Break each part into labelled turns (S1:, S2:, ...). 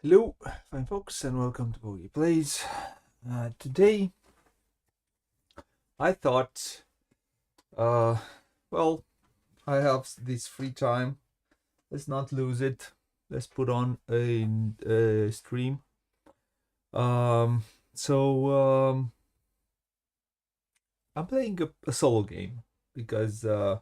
S1: Hello, fine folks, and welcome to Booghy Plays. Today, I thought, uh, well, I have this free time. Let's not lose it. Let's put on a stream. Um, so I'm playing a solo game because so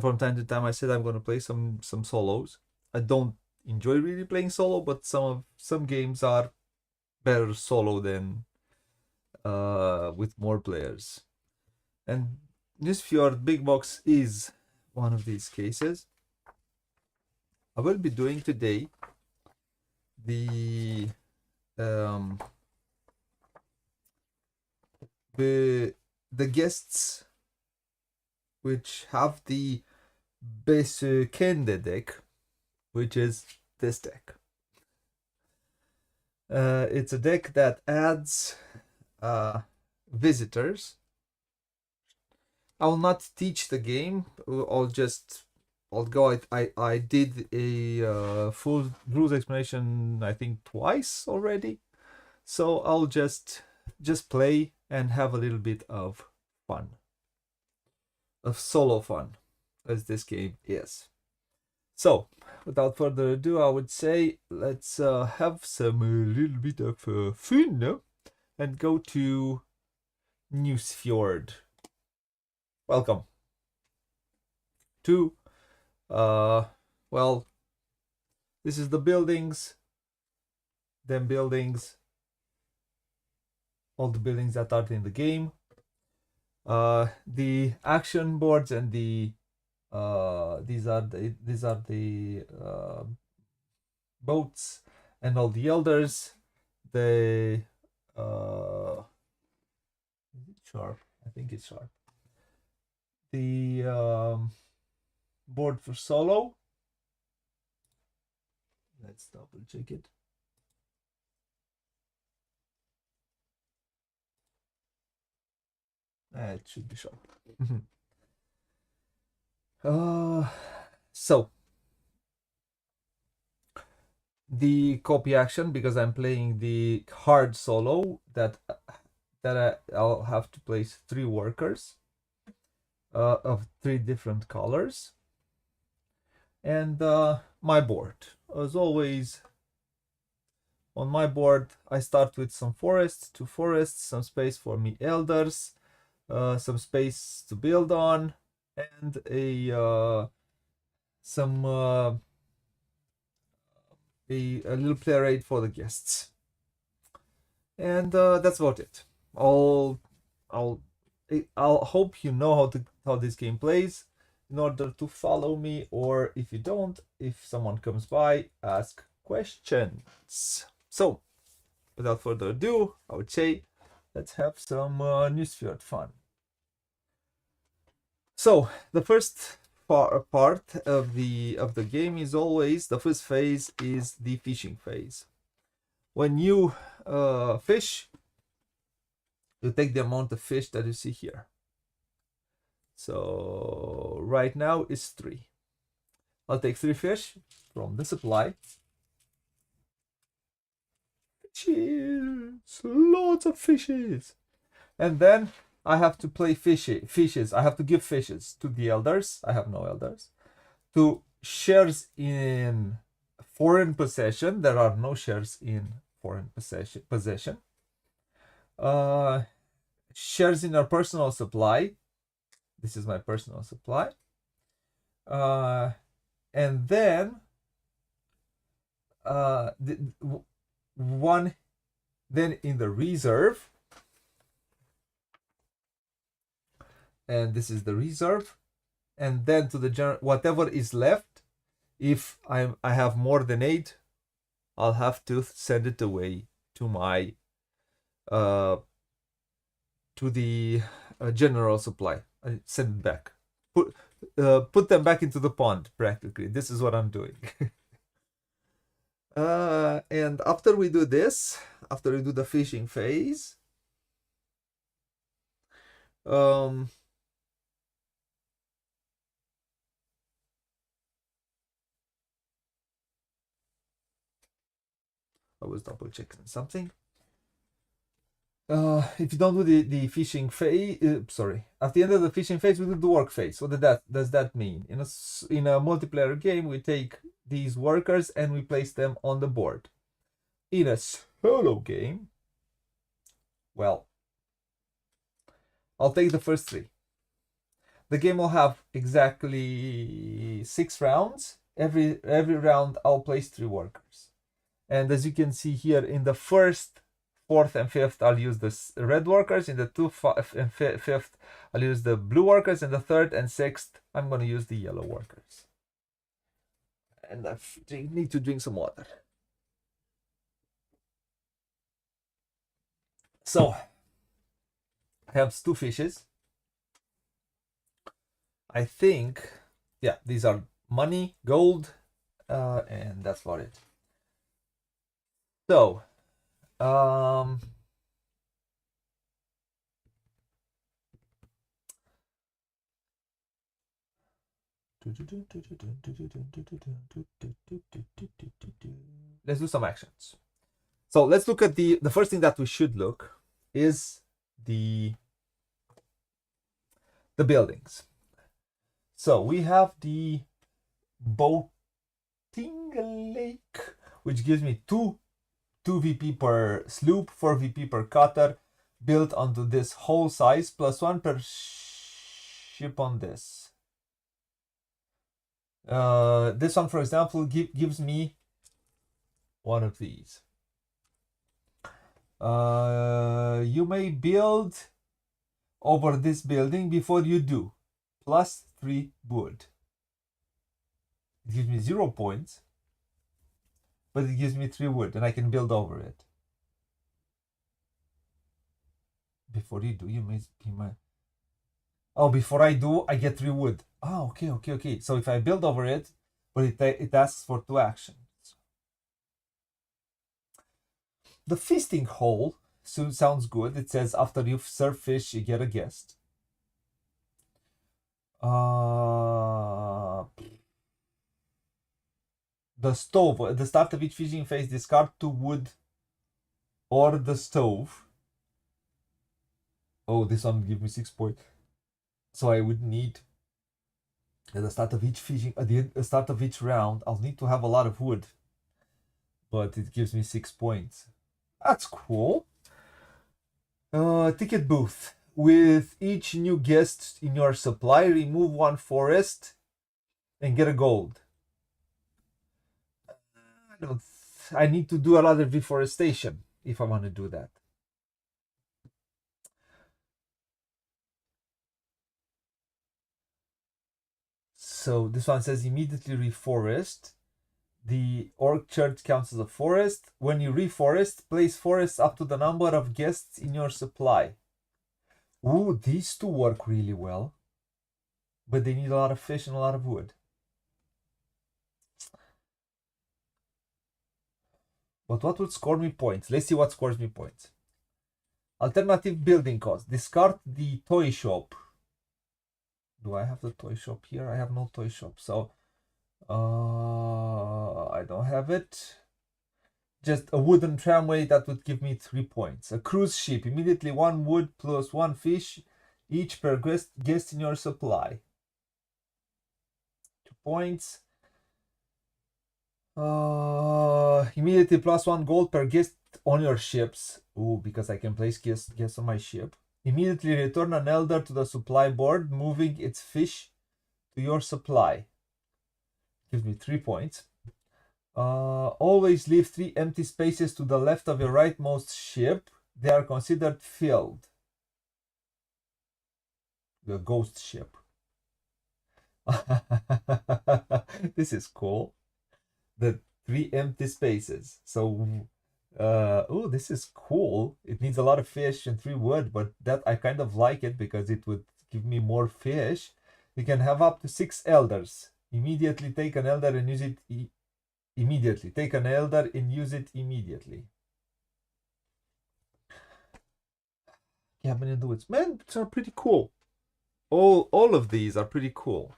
S1: from time to time I said I'm gonna play some solos. I don't enjoy really playing solo, but some games are better solo than with more players. And Nusfjord Big Box is one of these cases. I will be doing today the um, the guests which have the Besokende deck, which is this deck. It's a deck that adds visitors. I will not teach the game. I'll go. I did a full rules explanation. I think twice already. So I'll just play and have a little bit of fun, of solo fun, as this game is. So, without further ado, I would say let's have some little bit of fun, no? And go to Nusfjord. Welcome to well, this is the buildings, them buildings, all the buildings that are in the game. The action boards and the these are the boats and all the elders. The is it sharp? I think it's sharp. The board for solo. Let's double check it. It should be sharp. So the copy action, because I'm playing the hard solo, I'll have to place 3 workers of 3 different colors. And my board, as always, on my board I start with some forests, 2 forests, some space for me elders, some space to build on, and a little player aid for the guests. And that's about it. I'll hope you know how this game plays in order to follow me, or if you don't, if someone comes by, ask questions. So, without further ado, I would say let's have some Nusfjord fun. So, the first part of the game is always, the first phase is the fishing phase. When you fish, you take the amount of fish that you see here. So right now is 3. I'll take 3 fish from the supply. Fishes, lots of fishes. And then I have to play fishes. I have to give fishes to the elders. I have no elders. To shares in foreign possession. There are no shares in foreign possession. Shares in our personal supply. This is my personal supply. And then one then in the reserve, and this is the reserve, and then to the general, whatever is left, if I have more than 8, I'll have to send it away to my to the general supply. I send it back, put them back into the pond. Practically, this is what I'm doing. And after we do this, after we do the fishing phase, um, I was double checking something. If you don't do the fishing phase, sorry, at the end of the fishing phase, we do the work phase. What does that mean? In a multiplayer game, we take these workers and we place them on the board. In a solo game, well, I'll take the first 3. The game will have exactly 6 rounds. Every round, I'll place 3 workers. And as you can see here, in the first, 4th, and 5th, I'll use the red workers. In the 2nd and 5th, I'll use the blue workers. In the 3rd and 6th, I'm going to use the yellow workers. And I need to drink some water. So, I have 2 fishes. I think, yeah, these are money, gold, and that's about it. So, let's do some actions. So let's look at the first thing that we should look is the buildings. So we have the boating lake, which gives me 2 VP per sloop, 4 VP per cutter, built onto this whole size, plus 1 per ship on this. This one, for example, gives me one of these. You may build over this building before you do, plus 3 wood. It gives me 0 points, but it gives me 3 wood, and I can build over it. Before you do, you may be my... Oh, before I do, I get 3 wood. Oh, okay. So if I build over it, but it asks for 2 actions. The feasting hole sounds good. It says after you've served fish, you get a guest. The stove. At the start of each fishing phase, discard 2 wood or the stove. Oh, this one gives me 6 points. So I would need, at the start of each start of each round, I'll need to have a lot of wood. But it gives me 6 points. That's cool. Ticket booth. With each new guest in your supply, remove 1 forest and get a gold. I need to do a lot of reforestation if I want to do that. So this one says immediately reforest. The orchard counts as a forest. When you reforest, place forests up to the number of guests in your supply. Ooh, these 2 work really well. But they need a lot of fish and a lot of wood. But what would score me points? Let's see what scores me points. Alternative building cost. Discard the toy shop. Do I have the toy shop here? I have no toy shop. So, I don't have it. Just a wooden tramway that would give me 3 points. A cruise ship. Immediately 1 wood plus 1 fish. Each per guest in your supply. 2 points. Immediately plus 1 gold per guest on your ships. Ooh, because I can place guests on my ship. Immediately return an elder to the supply board, moving its fish to your supply. Gives me 3 points. Always leave 3 empty spaces to the left of your rightmost ship. They are considered filled. The ghost ship. This is cool. The 3 empty spaces. So, oh, this is cool. It needs a lot of fish and 3 wood, but that I kind of like it because it would give me more fish. You can have up to 6 elders. Immediately take an elder and use it immediately. Take an elder and use it immediately. Cabin woods. Man, these are pretty cool. All of these are pretty cool,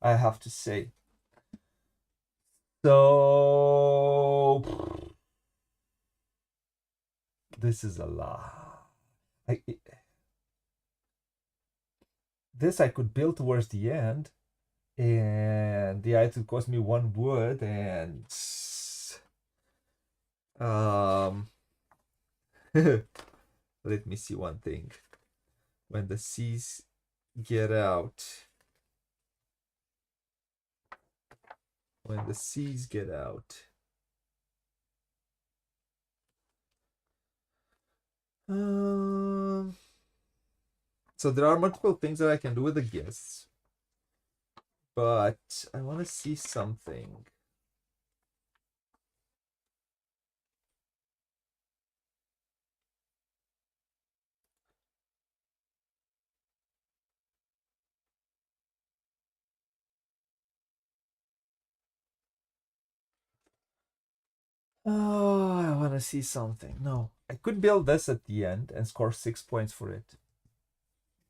S1: I have to say. So This is a lot. This I could build towards the end, and yeah, it would cost me 1 wood, and um, let me see one thing. When the seas get out, when the seas get out, um, so there are multiple things that I can do with the guests, but I want to see something. Oh, I want to see something. No, I could build this at the end and score 6 points for it.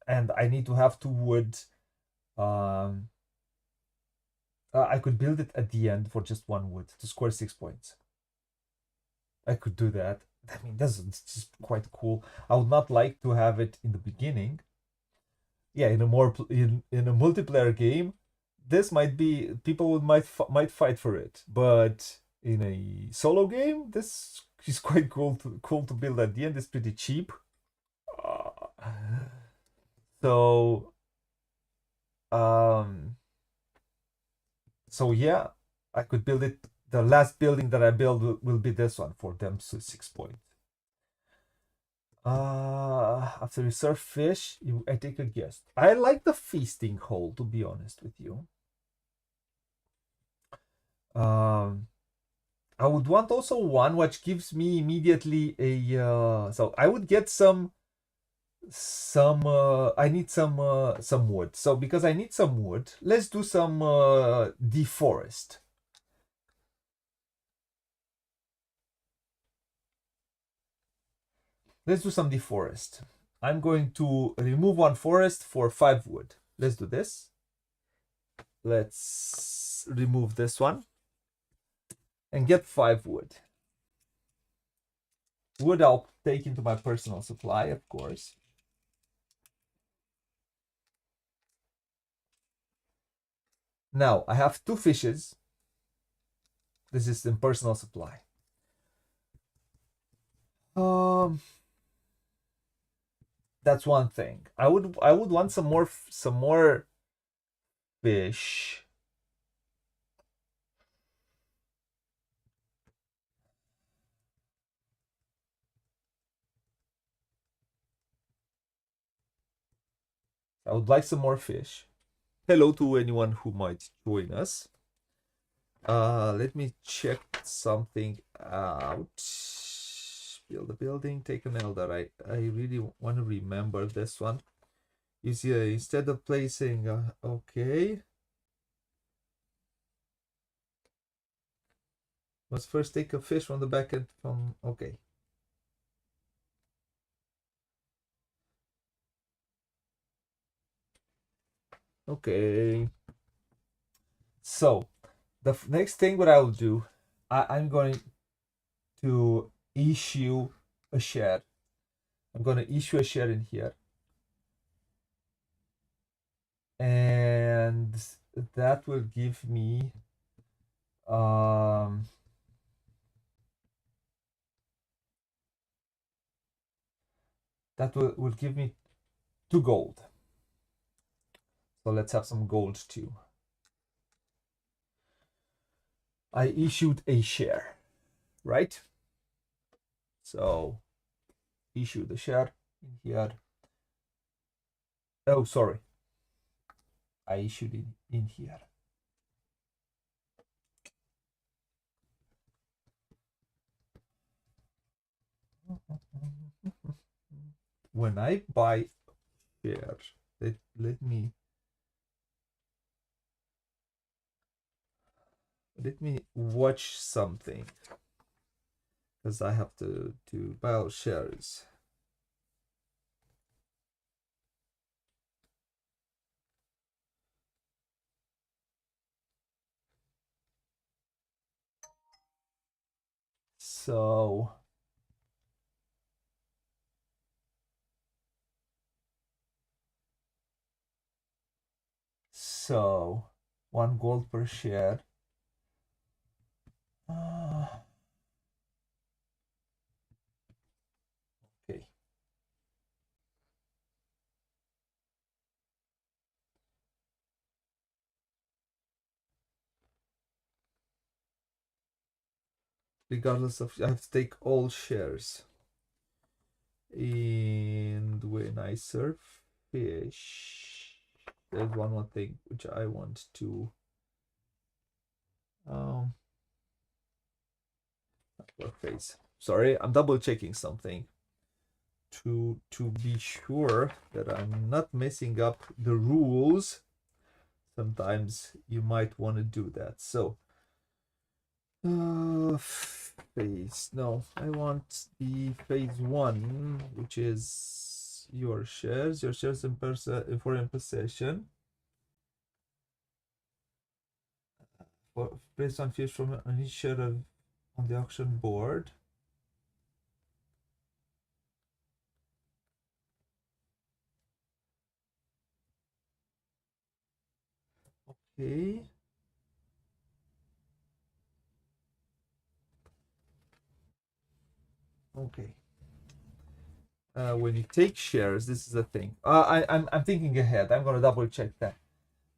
S1: And I need to have 2 wood. Um, I could build it at the end for just 1 wood to score 6 points. I could do that. I mean, that's just quite cool. I would not like to have it in the beginning. Yeah, in a more in a multiplayer game, this might be people might fight for it, but in a solo game, this is quite cool to build at the end. It's pretty cheap. Uh, so um so yeah, I could build it. The last building that I build will be this one for them, so 6 points. After you serve fish, I take a guess. I like the feasting hole, to be honest with you. Um, I would want also one which gives me immediately a. So I would get some. I need some wood. So because I need some wood, let's do some deforest. Let's do some deforest. I'm going to remove 1 forest for 5 wood. Let's do this. Let's remove this one and get 5 wood. Wood I'll take into my personal supply, of course. Now I have 2 fishes. This is in personal supply. Um, that's one thing. I would want some more fish. I would like some more fish. Hello to anyone who might join us. Let me check something out. Build a building, take an elder. I really want to remember this one. You see, instead of placing, okay. Must first take a fish from the back end from, okay. Okay. So, the next thing what I will do, I'm going to issue a share. I'm going to issue a share in here. And that will give me that will give me 2 gold. So let's have some gold too. I issued a share, right? So issue the share in here. Oh, sorry. I issued it in here. When I buy shares, let me watch something, because I have to buy shares. So So 1 gold per share. Okay. Regardless of, I have to take all shares. And when I serve fish, there's one more thing which I want to phase. Sorry, I'm double checking something to be sure that I'm not messing up the rules. Sometimes you might want to do that. So phase, no, I want the phase 1, which is your shares in foreign possession, based on fees from an each share on the auction board. Okay. Okay. When you take shares, this is the thing. I'm thinking ahead. I'm gonna double check that.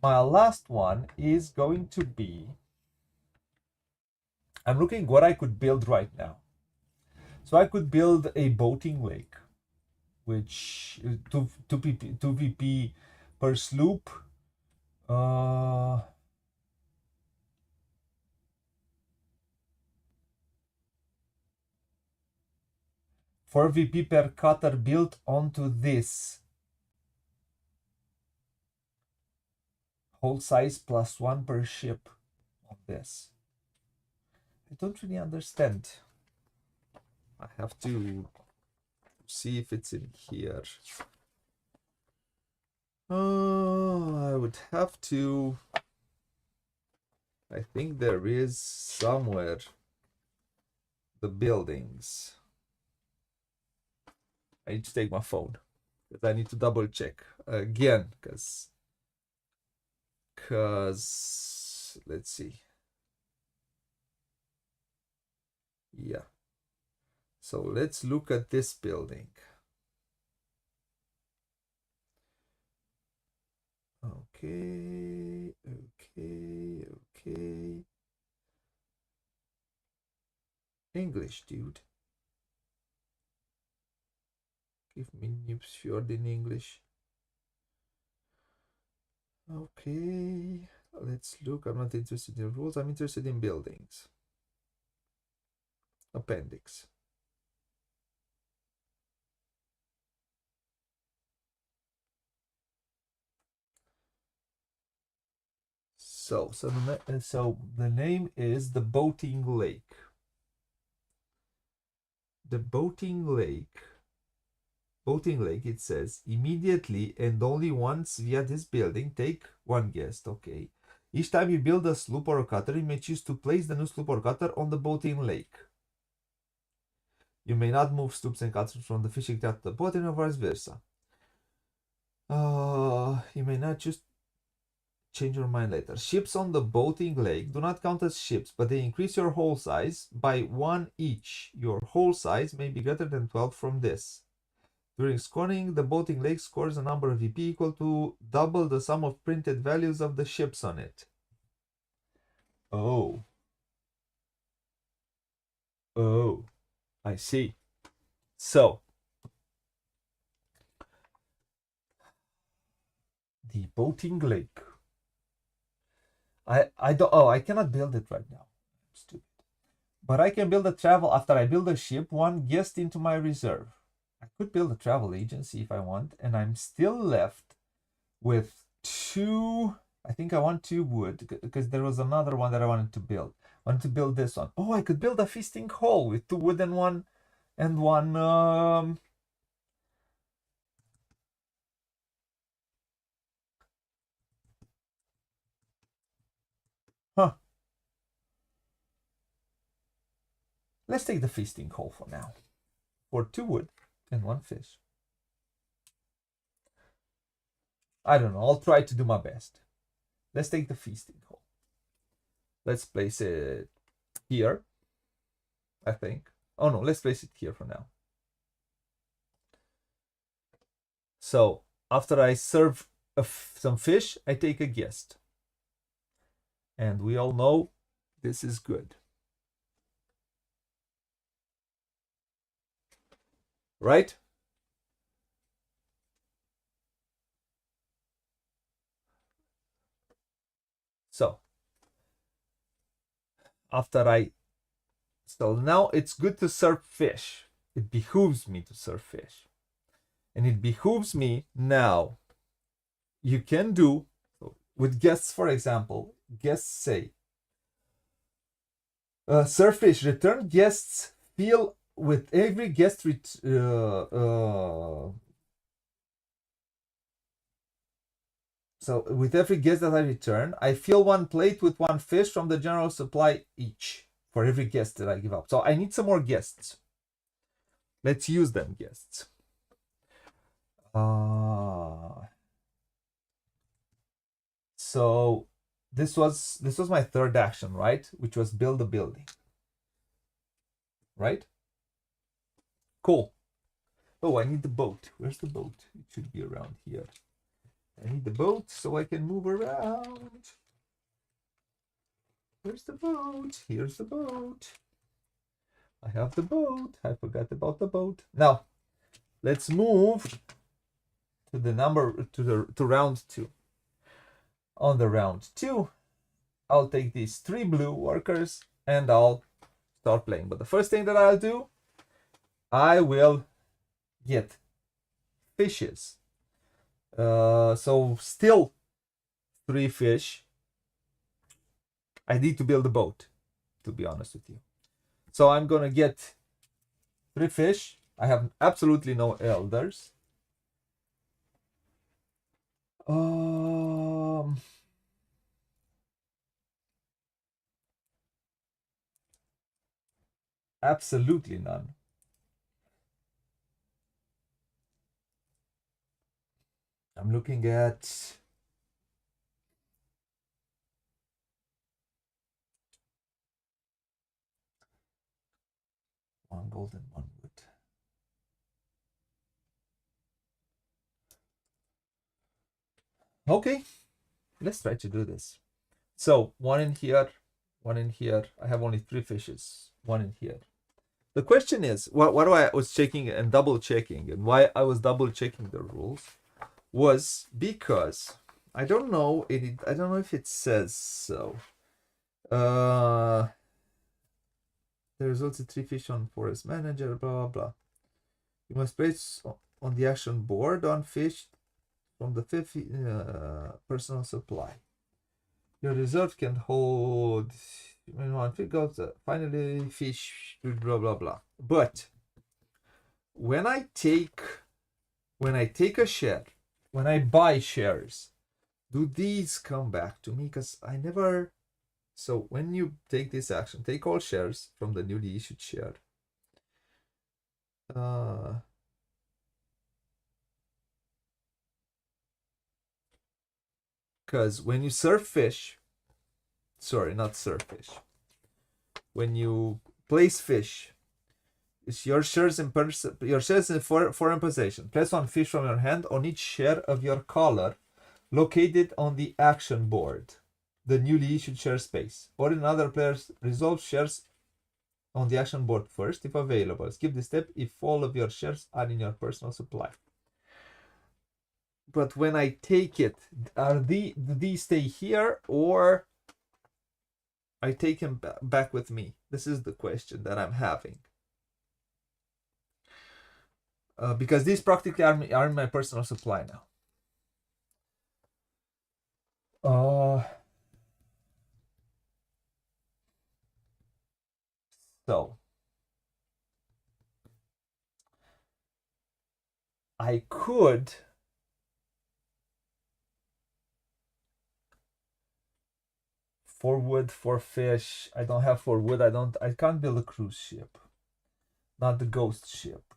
S1: My last one is going to be. I'm looking what I could build right now. So I could build a boating lake, which 2 VP per sloop. 4 VP per cutter built onto this. Whole size plus 1 per ship on this. I don't really understand. I have to see if it's in here. I would have to. I think there is somewhere the buildings. I need to take my phone because I need to double check again because let's see. Yeah. So let's look at this building. Okay. English, dude. Give me Nusfjord in English. Okay. Let's look. I'm not interested in rules. I'm interested in buildings. Appendix. So the name is the boating lake. The boating lake, it says, immediately and only once via this building, take 1 guest. Okay. Each time you build a sloop or a cutter, you may choose to place the new sloop or cutter on the boating lake. You may not move sloops and cutters from the fishing dock to the boat and vice versa. You may not choose change your mind later. Ships on the boating lake do not count as ships, but they increase your hull size by 1 each. Your hull size may be greater than 12 from this. During scoring, the boating lake scores a number of VP equal to double the sum of printed values of the ships on it. Oh. Oh. I see. So, the boating lake. I cannot build it right now. I'm stupid. But I can build a travel after I build a ship, 1 guest into my reserve. I could build a travel agency if I want, and I'm still left with 2. I think I want 2 wood because there was another one that I wanted to build. I wanted to build this one. Oh, I could build a feasting hall with 2 wood and one huh. Let's take the feasting hall for now. For 2 wood and 1 fish. I don't know. I'll try to do my best. Let's take the feasting hall. Let's place it here, I think. Oh no, let's place it here for now. So after I serve some fish, I take a guest. And we all know this is good. Right? So so now it's good to serve fish. It behooves me to serve fish. And it behooves me now. You can do with guests, for example, guests say, serve fish, return guests feel with every guest so with every guest that I return, I fill one plate with one fish from the general supply each for every guest that I give up. So I need some more guests. Let's use them guests. So this was my third action, right? Which was build a building. Right? Cool. Oh, I need the boat. Where's the boat? It should be around here. I need the boat so I can move around. Where's the boat? Here's the boat. I have the boat. I forgot about the boat. Now, let's move to the number to round 2. On the round 2, I'll take these 3 blue workers and I'll start playing. But the first thing that I'll do, I will get fishes. So still 3 fish. I need to build a boat, to be honest with you. So I'm gonna get 3 fish. I have absolutely no elders. Absolutely none. I'm looking at one gold and 1 wood. Okay, let's try to do this. So 1 in here, 1 in here. I have only 3 fishes. 1 in here. The question is, what I was checking and double checking, and why I was double checking the rules was because I don't know I don't know if it says so. There's also 3 fish on forest manager, blah blah blah. You must place on the action board on fish from the 5th personal supply. Your reserve can hold one fish goes finally fish blah blah blah. But when I take a share, when I buy shares, do these come back to me? Because I never. So when you take this action, take all shares from the newly issued share. Because when you serve fish, sorry, not serve fish. When you place fish, it's your shares in foreign possession. Place one fish from your hand on each share of your color located on the action board, the newly issued share space, or in other players resolve shares on the action board first if available. Skip this step if all of your shares are in your personal supply. But when I take it, do these stay here or I take him back with me? This is the question that I'm having. Because these practically are in my personal supply now. So I could for wood, for fish. I don't have for wood. I can't build a cruise ship. Not the ghost ship.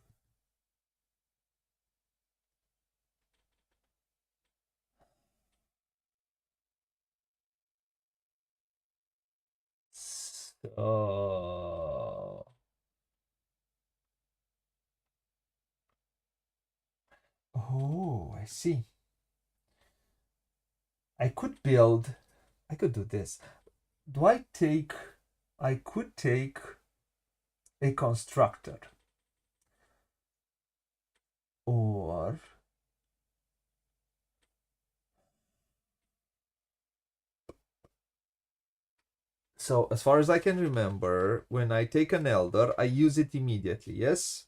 S1: So, oh, I see. I could build. I could do this. Do I take? I could take a constructor, or so as far as I can remember, when I take an elder, I use it immediately. Yes,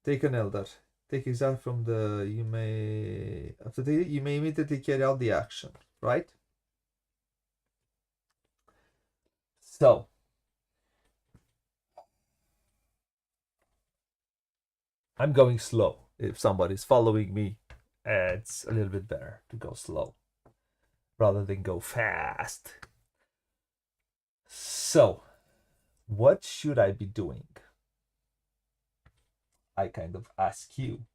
S1: take an elder. Take exile from the. You may after the you may immediately carry out the action. Right. So I'm going slow. If somebody's following me, it's a little bit better to go slow rather than go fast. So, what should I be doing? I kind of ask you.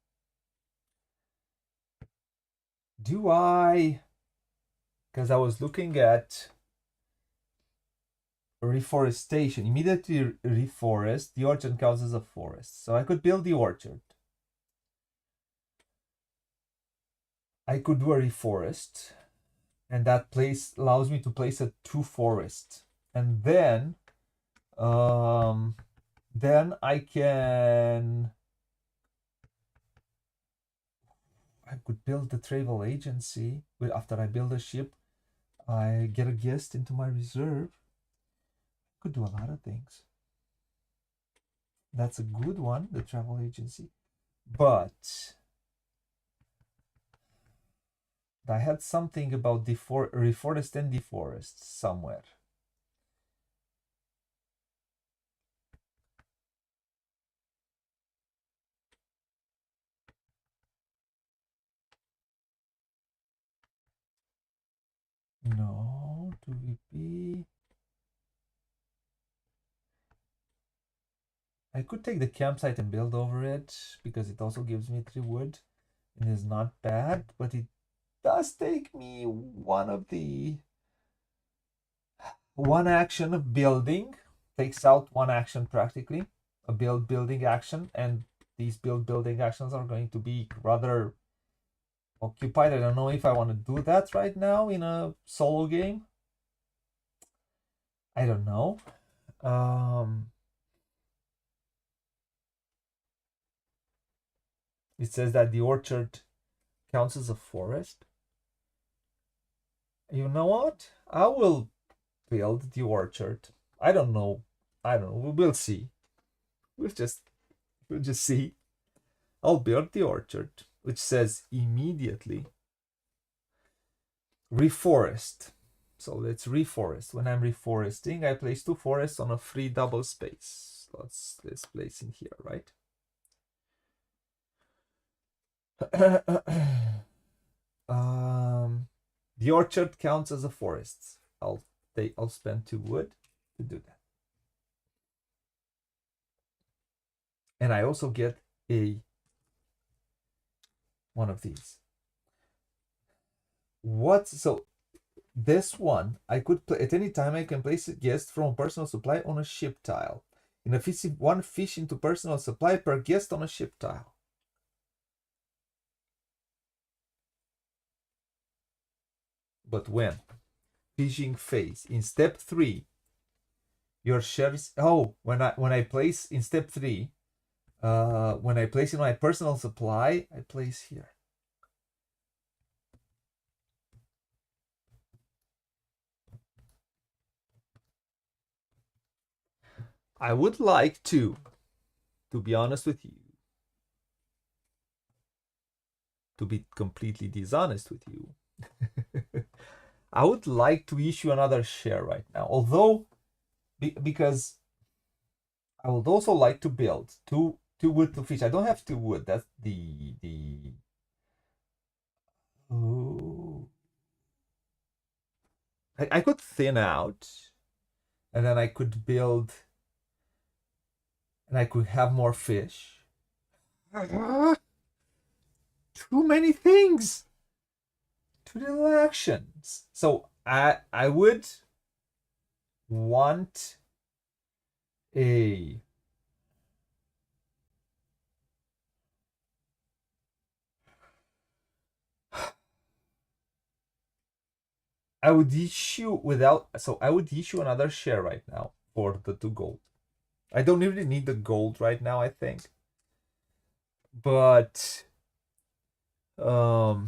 S1: Do I? Because I was looking at reforestation. Immediately reforest. The orchard counts as a forest. So I could build the orchard. I could do a reforest. And that place allows me to place a 2 forest. And then I can. I could build the travel agency. After I build a ship, I get a guest into my reserve. Could do a lot of things. That's a good one, the travel agency. But I had something about reforest and deforest somewhere. No, 2VP. I could take the campsite and build over it because it also gives me 3 wood. It is not bad, but it does take me one action of building. Takes out one action practically, a building action, and these building actions are going to be rather occupied. I don't know if I want to do that right now in a solo game. I don't know. It says that the orchard counts as a forest. You know what? I will build the orchard. I don't know. We'll see. We'll just see. I'll build the orchard, which says immediately reforest. So let's reforest. When I'm reforesting, I place 2 forests on a free double space. Let's place in here, right? The orchard counts as a forest. I'll spend 2 wood to do that. And I also get one of these. So this one, I could at any time I can place a guest from personal supply on a ship tile. In a fish, 1 fish into personal supply per guest on a ship tile. But when? Fishing phase. In step 3, your shares. Oh, when I place in step 3, when I place in my personal supply, I place here. I would like to be honest with you, to be completely dishonest with you, I would like to issue another share right now. Although, because I would also like to build two wood to fish. I don't have 2 wood. That's the. Oh. I could thin out, and then I could build, and I could have more fish. Too many things. Too little actions. So I would want a I would issue another share right now for the 2 gold. I don't really need the gold right now, I think. But so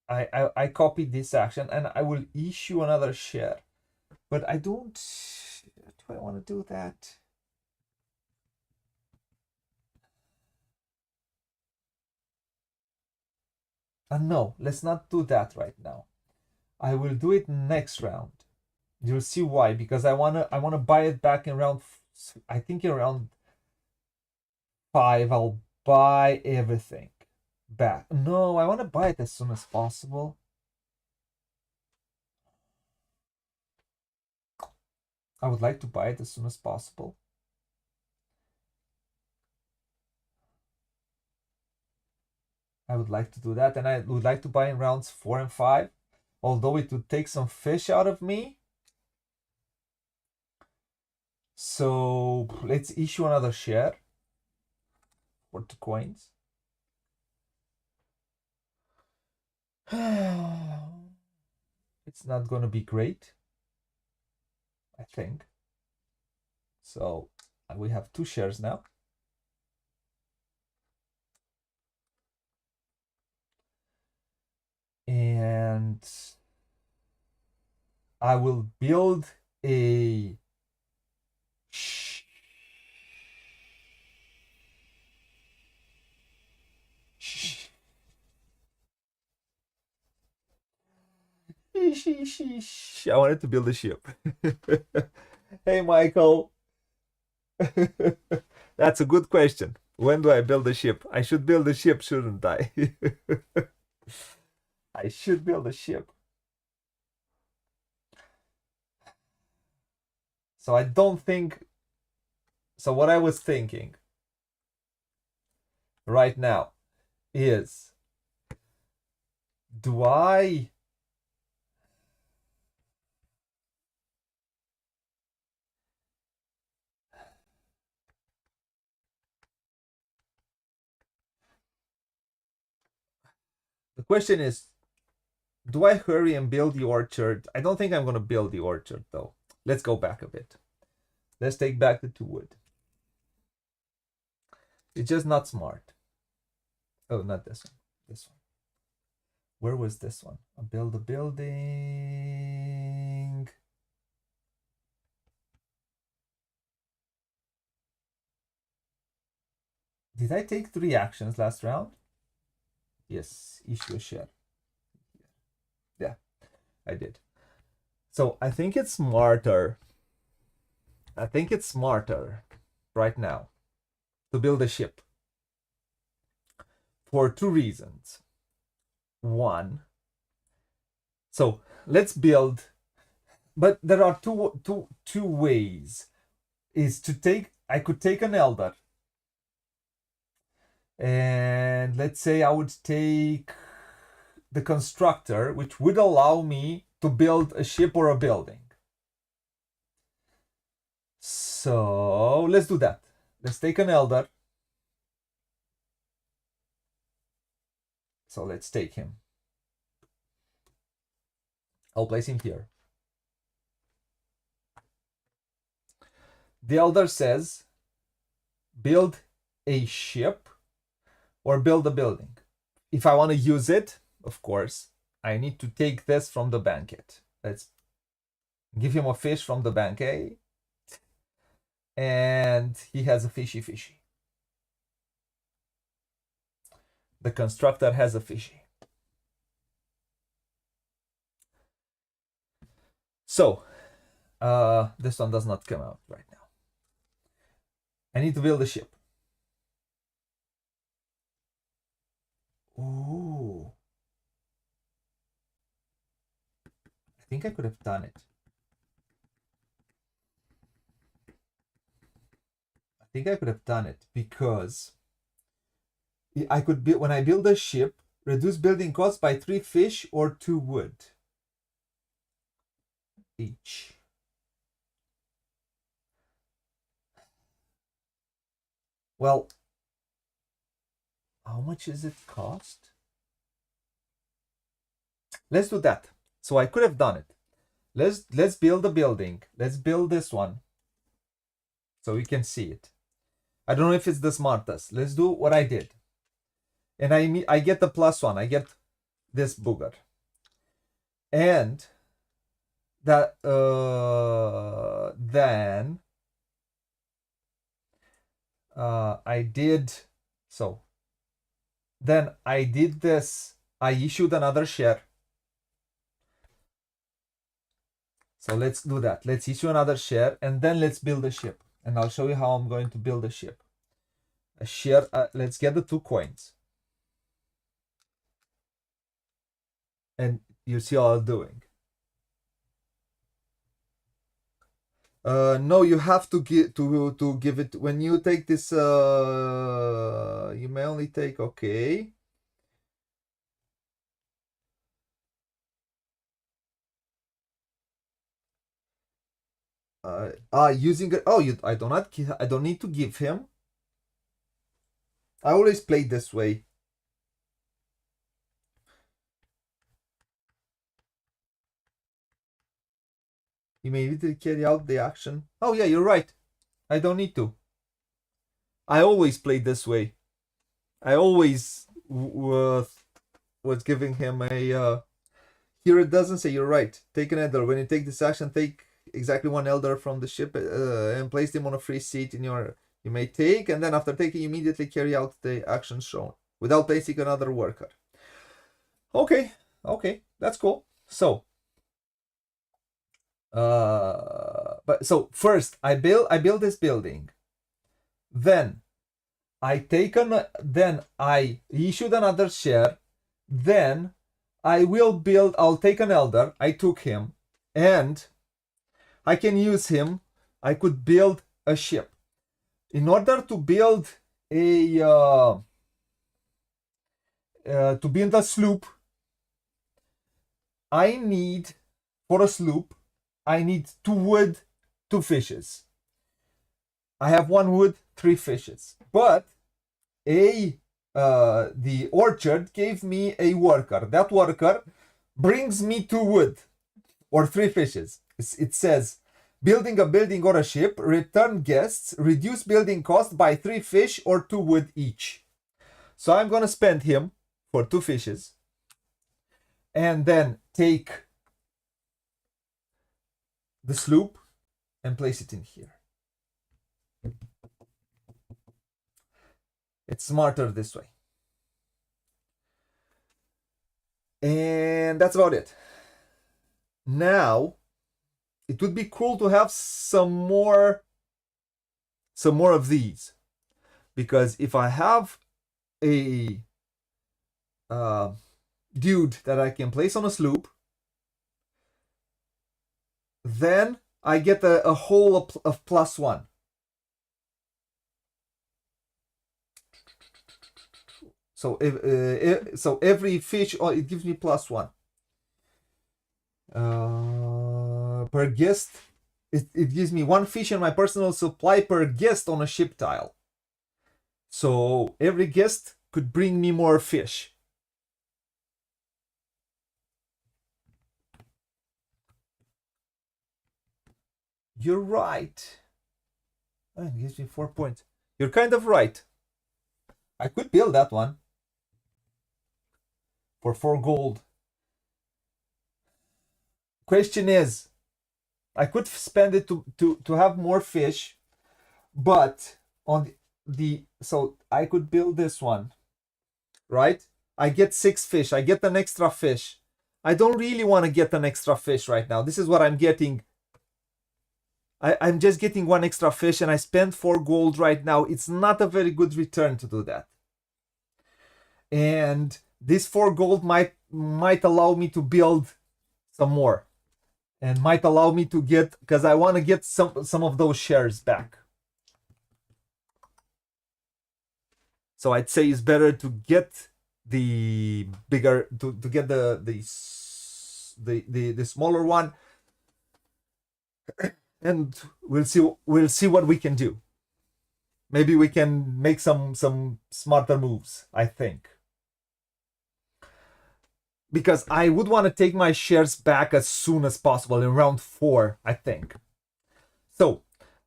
S1: I copied this action and I will issue another share. But I don't. Do I want to do that? No, let's not do that right now. I will do it next round. You'll see why, because I wanna buy it back in round. I think in round 5 I'll buy everything back. No, I want to buy it as soon as possible. I would like to buy it as soon as possible. I would like to do that, and I would like to buy in rounds 4 and 5, although it would take some fish out of me. So let's issue another share for 2 coins. It's not gonna be great, I think. So we have 2 shares now. And I will build a I wanted to build a ship. Hey, Michael. That's a good question. When do I build a ship? I should build a ship, shouldn't I? I should build a ship. So I don't think. So what I was thinking right now is, do I the question is, do I hurry and build the orchard? I don't think I'm going to build the orchard, though. Let's go back a bit. Let's take back the 2 wood. It's just not smart. Oh, not this one. This one. Where was this one? I'll build a building. Did I take 3 actions last round? Yes, issue a share. Yeah, I did. So I think it's smarter. I think it's smarter right now to build a ship for 2 reasons. One, so let's build, but there are two ways. Is to take, I could take an elder, and let's say I would take the constructor, which would allow me to build a ship or a building. So let's do that. Let's take an elder. So let's take him. I'll place him here. The elder says, build a ship or build a building. If I want to use it, of course, I need to take this from the banquet. Let's give him a fish from the banquet. And he has a fishy. The constructor has a fishy. So, this one does not come out right now. I need to build a ship. Ooh. I think I could have done it. I think I could have done it because I could build, when I build a ship, Reduce building costs by 3 fish or 2 wood each. Well, how much is it cost? Let's do that. So I could have done it. Let's build a building. Let's build this one so we can see it. I don't know if it's the smartest. Let's do what I did. And I get the +1. I get this booger. And that then I did so. Then I did this. I issued another share. So let's do that. Let's issue another share and then let's build a ship. And I'll show you how I'm going to build a ship. A share. Let's get the 2 coins. And you see how I'm doing. No, you have to give it when you take this. You may only take okay. Using it. Oh, I don't need to give him. I always play this way. You may immediately carry out the action. Oh yeah, you're right. I don't need to. I always play this way. I always was giving him a. Here it doesn't say. You're right. Take an elder. When you take this action, take exactly 1 elder from the ship and place them on a free seat in your. You may take, and then after taking, immediately carry out the action shown without placing another worker. Okay, that's cool. So. But so first I build this building, then I issued another share, then I'll take an elder. I took him and I can use him. I could build a ship. In order to build a sloop, for a sloop I need 2 wood, 2 fishes. I have 1 wood, 3 fishes. But the orchard gave me a worker. That worker brings me 2 wood or 3 fishes. It says, building a building or a ship, return guests, reduce building cost by 3 fish or 2 wood each. So I'm going to spend him for 2 fishes and then take the sloop and place it in here. It's smarter this way. And that's about it. Now, it would be cool to have some more of these. Because if I have a dude that I can place on a sloop, then I get a whole of +1. So so every fish, it gives me +1 per guest. It gives me 1 fish in my personal supply per guest on a ship tile. So every guest could bring me more fish. You're right. Oh, it gives me 4 points. You're kind of right. I could build that one for 4 gold. Question is, I could spend it to have more fish, but on so I could build this one, right? I get 6 fish. I get an extra fish. I don't really want to get an extra fish right now. This is what I'm getting. I'm just getting 1 extra fish and I spend 4 gold right now. It's not a very good return to do that. And this 4 gold might allow me to build some more. And might allow me to get, because I want to get some of those shares back. So I'd say it's better to get the bigger to get the smaller one, and we'll see what we can do. Maybe we can make some smarter moves, I think. Because I would want to take my shares back as soon as possible in round 4, I think. So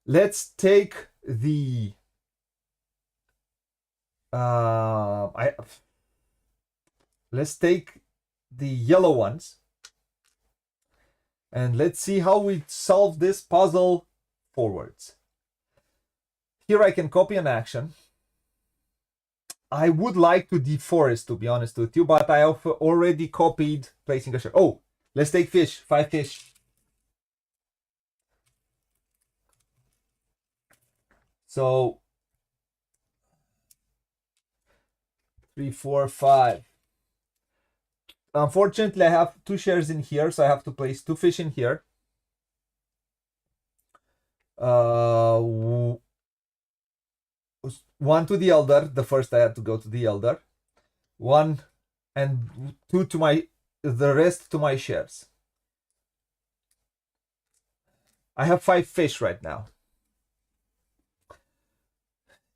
S1: let's take the let's take the yellow ones, and let's see how we solve this puzzle forwards. Here I can copy an action. I would like to deforest, to be honest with you, but I have already copied placing a share. Oh, let's take fish. 5 fish. So 3, 4, 5. Unfortunately, I have 2 shares in here, so I have to place 2 fish in here. One to the elder. The first I had to go to the elder. 1 and 2 to the rest to my shares. I have 5 fish right now.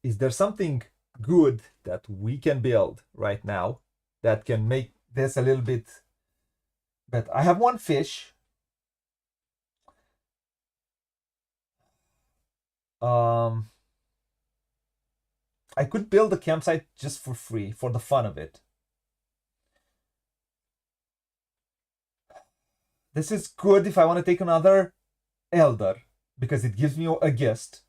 S1: Is there something good that we can build right now that can make this a little bit better? I have 1 fish. I could build a campsite just for free, for the fun of it. This is good if I want to take another elder, because it gives me a guest.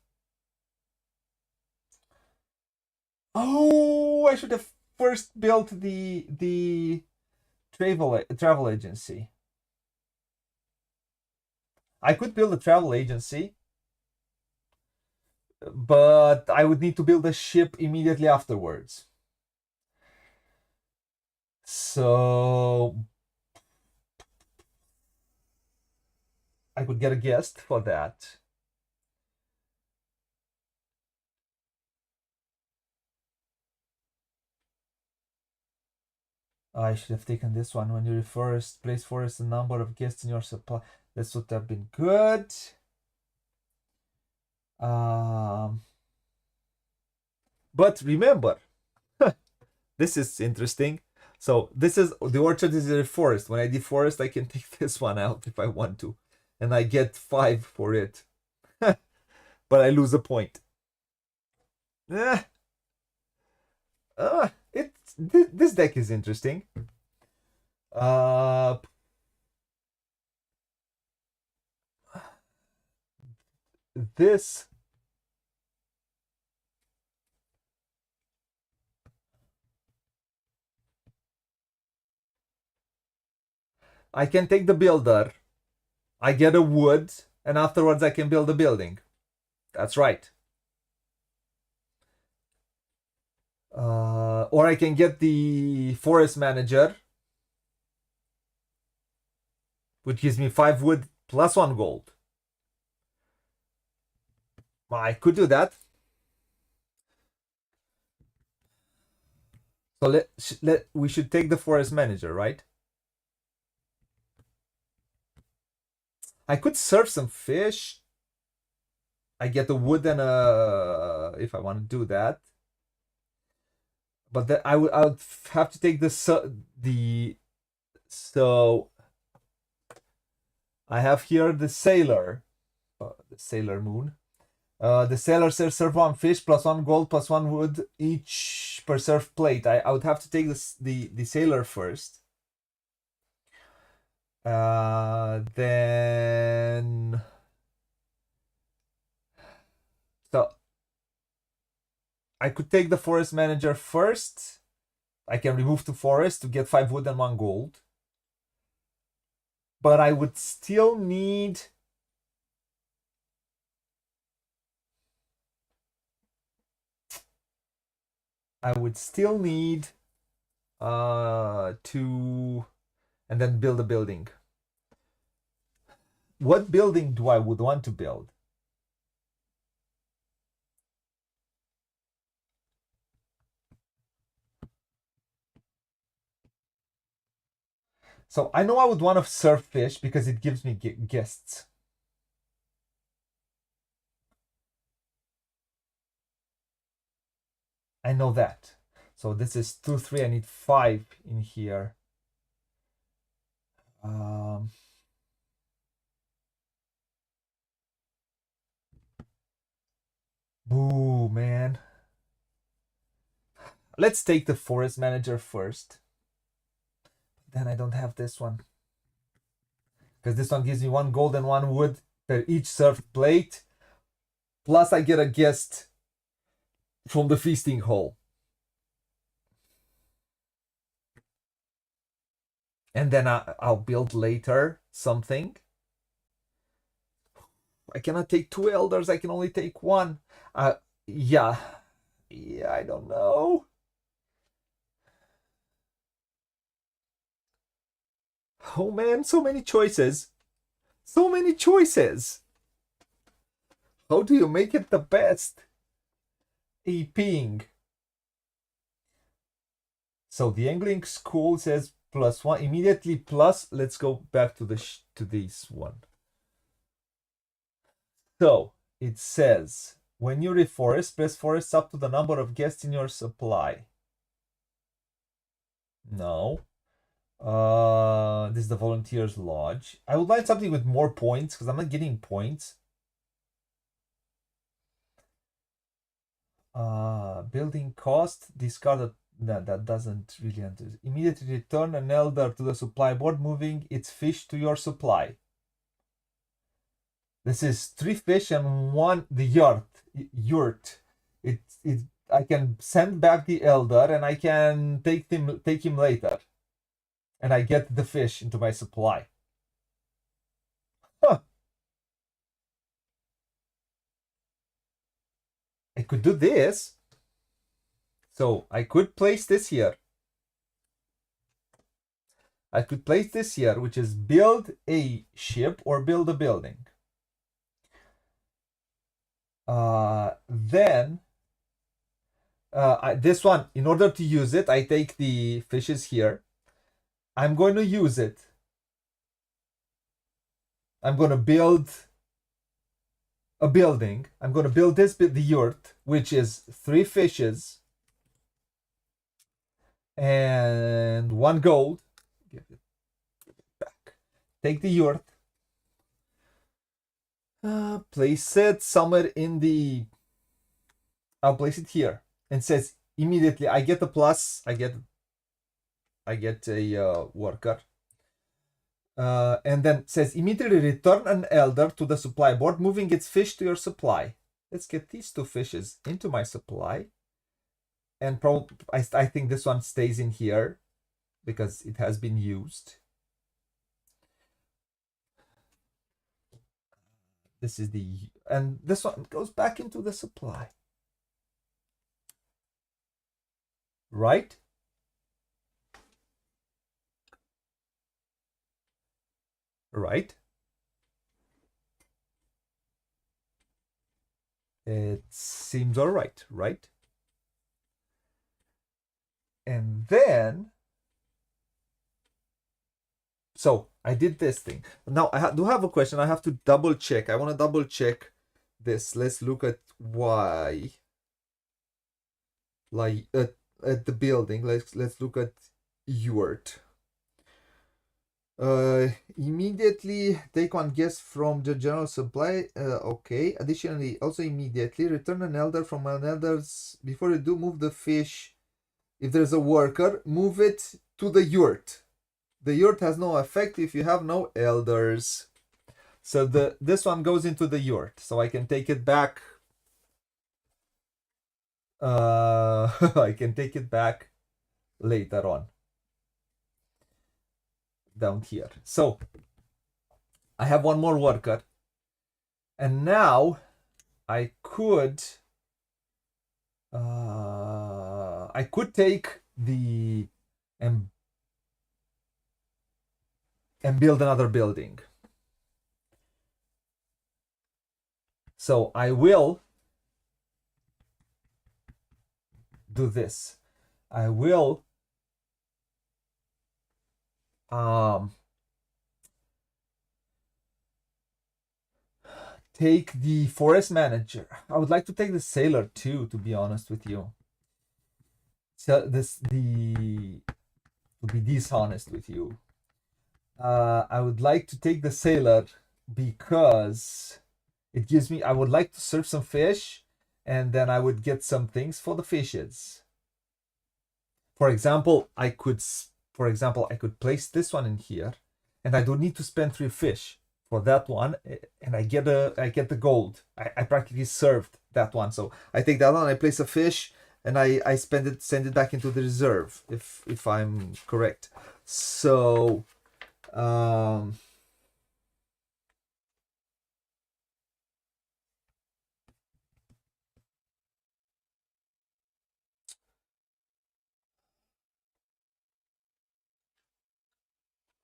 S1: Oh, I should have first built the travel agency. I could build a travel agency, but I would need to build a ship immediately afterwards. So I could get a guest for that. I should have taken this one. When you place forest the number of guests in your supply. This would have been good. But remember, this is interesting. So this is the orchard is a forest. When I deforest, I can take this one out if I want to, and I get 5 for it. But I lose a point. This deck is interesting. This I can take the builder. I get a wood, and afterwards I can build a building. That's right. Or I can get the forest manager, which gives me 5 wood plus 1 gold. I could do that. So we should take the forest manager, right? I could serve some fish. I get the wood and if I want to do that. But I would have to take so I have here the sailor moon. The sailor says serve 1 fish plus 1 gold plus 1 wood each per serve plate. I would have to take the sailor first. Then so I could take the forest manager first. I can remove 2 forests to get 5 wood and 1 gold. But I would still need to and then build a building. What building do I would want to build? So I know I would want to serve fish because it gives me guests. I know that. So this is 2, 3. I need 5 in here. Boo, man. Let's take the forest manager first. Then I don't have this one. Because this one gives me 1 gold and 1 wood per each served plate. Plus I get a guest from the feasting hall. And then I'll build later something. I cannot take 2 elders. I can only take 1. Yeah, I don't know. Oh man, so many choices. So many choices. How do you make it the best? A ping. So the angling school says +1 immediately plus. Let's go back to this one. So it says when you reforest, press forest up to the number of guests in your supply. No. This is the volunteers lodge. I would like something with more points because I'm not getting points. Building cost, discarded. That doesn't really enter. Immediately return an elder to the supply board, moving its fish to your supply. This is 3 fish and 1 the yurt. I can send back the elder and I can take him later. And I get the fish into my supply. Huh. I could do this. So I could place this here. I could place this here, which is build a ship or build a building. Then this one, in order to use it, I take the fishes here. I'm going to use it. I'm going to build a building. I'm going to build the yurt, which is 3 fishes and 1 gold. Give it back. Take the yurt. Place it somewhere in the. I'll place it here. And says immediately I get a plus. I get a worker. And then says immediately return an elder to the supply board, moving its fish to your supply. Let's get these 2 fishes into my supply. And probably I think this one stays in here because it has been used. This is and this one goes back into the supply. Right? Right? It seems all right, right? And then, so I did this thing. Now I do have a question. I have to double check. I want to double check this. Let's look at why. Like at the building. Let's look at yurt. Immediately take 1 guest from the general supply. Okay. Additionally, also immediately return an elder from an elder's. Before you do, move the fish. If there's a worker, move it to the yurt. The yurt has no effect if you have no elders. So this one goes into the yurt. So I can take it back. I can take it back later on. Down here. So I have 1 more worker. And now I could take the and build another building. So I will do this. I will take the forest manager. I would like to take the sailor too, to be honest with you. So to be dishonest with you, I would like to take the sailor because it gives me. I would like to serve some fish, and then I would get some things for the fishes. For example, I could place this one in here, and I don't need to spend 3 fish for that one, and I get the gold. I practically served that one, so I take that one, I place a fish, and I send it back into the reserve if I'm correct. So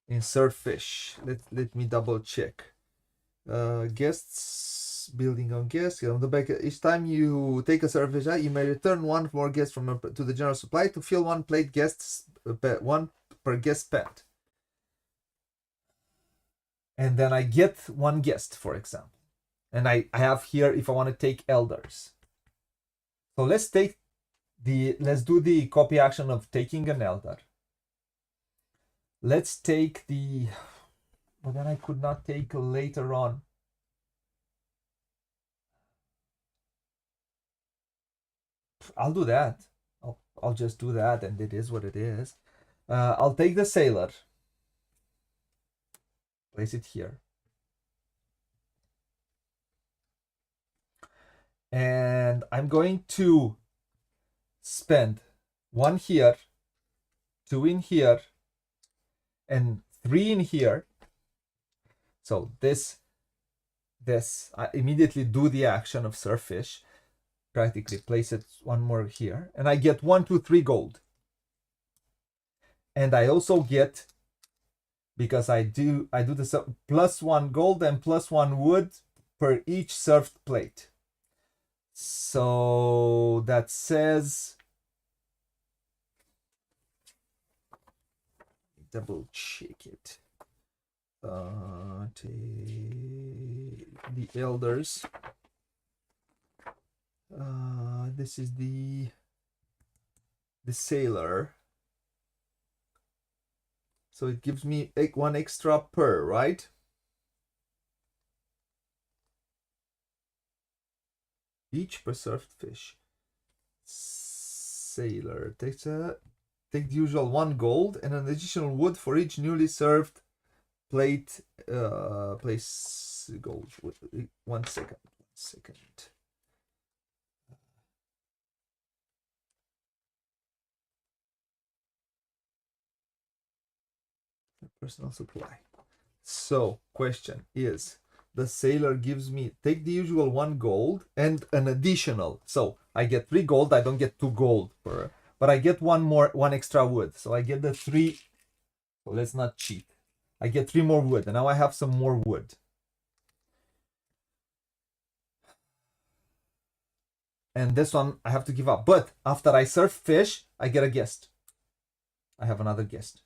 S1: insert fish. Let me double check. Guests, building on guests. On the back, each time you take a service, you may return one more guest to the general supply to fill one plate guests, one per guest spent. And then I get one guest, for example. And I have here if I want to take elders. So let's do the copy action of taking an elder. Let's take but then I could not take later on. I'll do that. I'll just do that, and it is what it is. I'll take the sailor. Place it here. And I'm going to spend 1 here, 2 in here, and 3 in here. So this, I immediately do the action of serve fish. Practically place it 1 more here, and I get 1, 2, 3 gold. And I also get, because I do this plus 1 gold and plus 1 wood per each served plate. So that says, double check it. The elders. This is the sailor. So it gives me 1 extra per, right? Each per served fish. Sailor take the usual 1 gold and an additional wood for each newly served plate. Place gold. 1 second. 1 second. Personal supply. So question is, the sailor gives me, take the usual 1 gold and an additional. So I get 3 gold. I don't get 2 gold per, but I get 1 extra wood. So I get the 3. So let's not cheat. I get 3 more wood, and now I have some more wood. And this one I have to give up. But after I serve fish, I get a guest. I have another guest,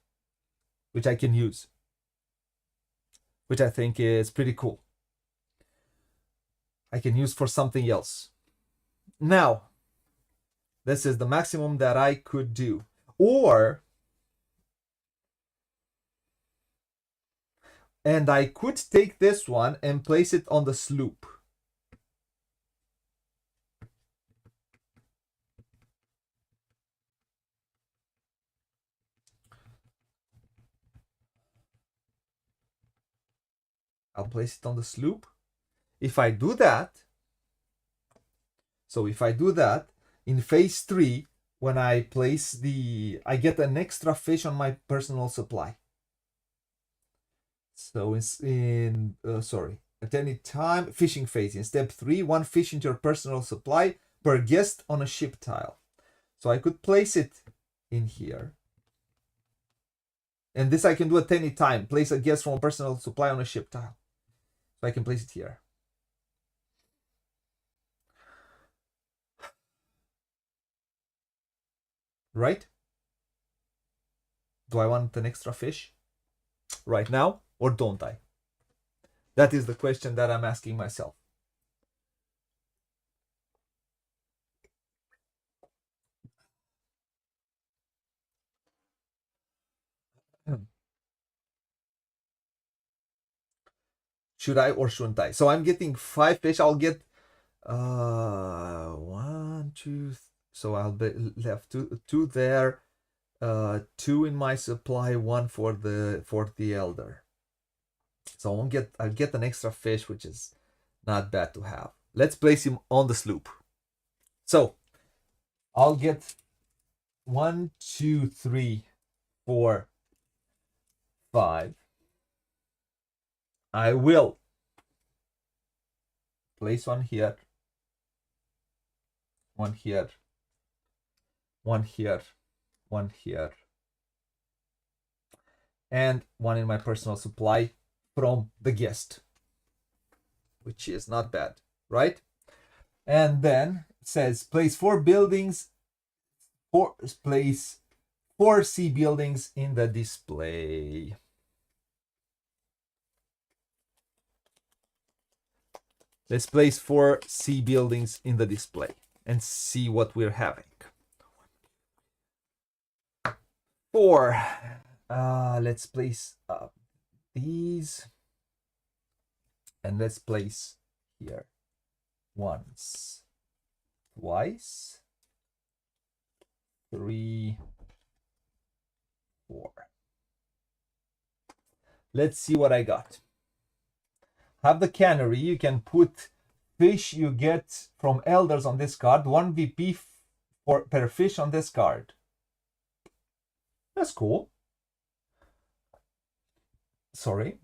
S1: which I can use, which I think is pretty cool. I can use for something else. Now, this is the maximum that I could do. And I could take this one and place it on the sloop. I'll place it on the sloop. If I do that, in phase 3, when I place I get an extra fish on my personal supply. So at any time, fishing phase, in step 3, 1 fish into your personal supply per guest on a ship tile. So I could place it in here. And this I can do at any time. Place a guest from a personal supply on a ship tile. So I can place it here. Right? Do I want an extra fish? right now, or don't I? That is the question that I'm asking myself. Should I or shouldn't I? So I'm getting 5 fish. I'll get 1, 2. So I'll be left two there, 2 in my supply, 1 for the elder. So I'll get an extra fish, which is not bad to have. Let's place him on the sloop. So I'll get 1, 2, 3, 4, 5. I will place one here, one here, one here, one here, and one in my personal supply from the guest, which is not bad, right? And then it says place 4 buildings, place 4 C buildings in the display. Let's place 4 C buildings in the display and see what we're having. 4. Let's place these, and let's place here once, twice, 3, 4. Let's see what I got. Have the cannery. You can put fish you get from elders on this card. 1 VP per fish on this card. That's cool. Sorry.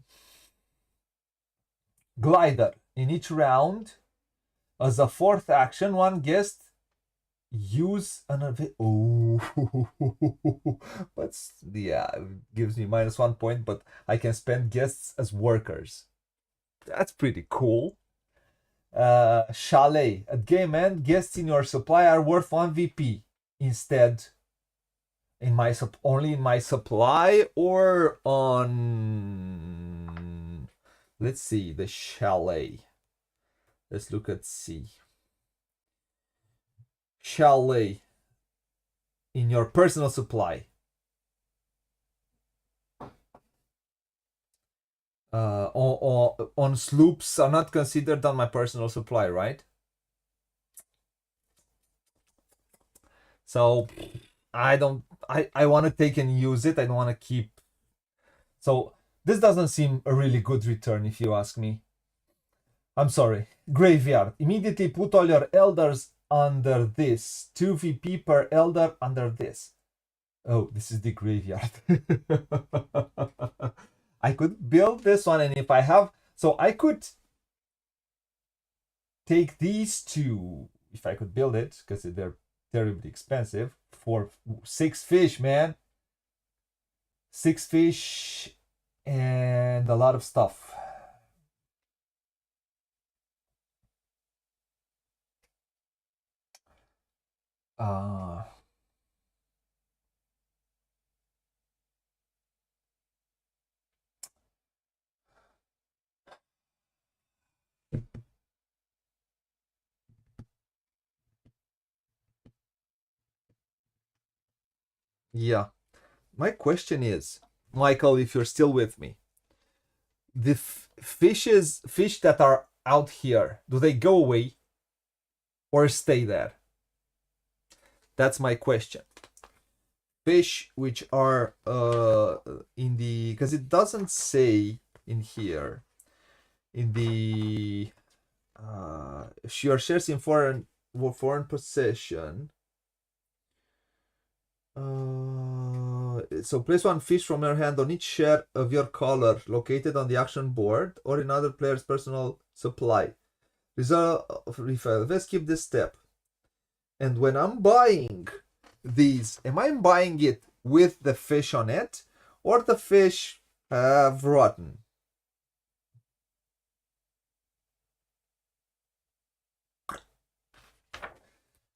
S1: Glider. In each round, as a 4th action, 1 guest use another. Oh, but yeah, it gives me -1 point, but I can spend guests as workers. That's pretty cool. Chalet. At game end, guests in your supply are worth 1 VP. Instead, only in my supply, or on, let's see, the chalet. Let's look at C. Chalet in your personal supply. On sloops are not considered on my personal supply, right? So I want to take and use it. I don't want to keep. So this doesn't seem a really good return, if you ask me. I'm sorry. Graveyard. Immediately put all your elders under this. 2 VP per elder under this. Oh, this is the graveyard. I could build this one, and if I have, so I could take these 2, if I could build it, because they're terribly expensive, for 6 fish, man. 6 fish and a lot of stuff. Yeah. My question is, Michael, if you're still with me, the fish that are out here, do they go away or stay there? That's my question. Fish which are in the, because it doesn't say in here, in the your shares in foreign possession. So place 1 fish from your hand on each share of your color located on the action board or in other player's personal supply. Resolve refill. Let's skip this step. And when I'm buying these, am I buying it with the fish on it, or the fish have rotten?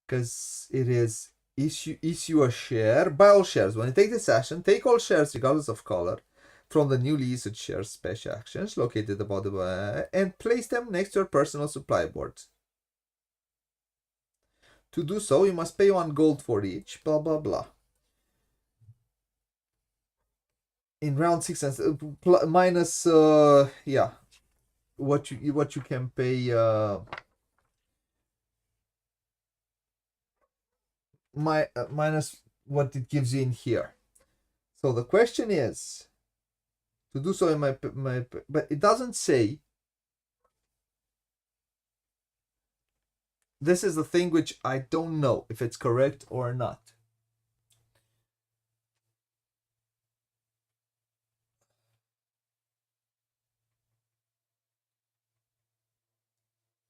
S1: Because it is issue a share, buy all shares. When you take this action, take all shares regardless of color. from the newly issued shares special actions located above the and place them next to your personal supply board. To do so, you must pay 1 gold for each, blah blah blah. In round 6 and minus yeah, what you can pay minus what it gives you in here. So the question is to do so in my but it doesn't say. This is the thing which I don't know if it's correct or not.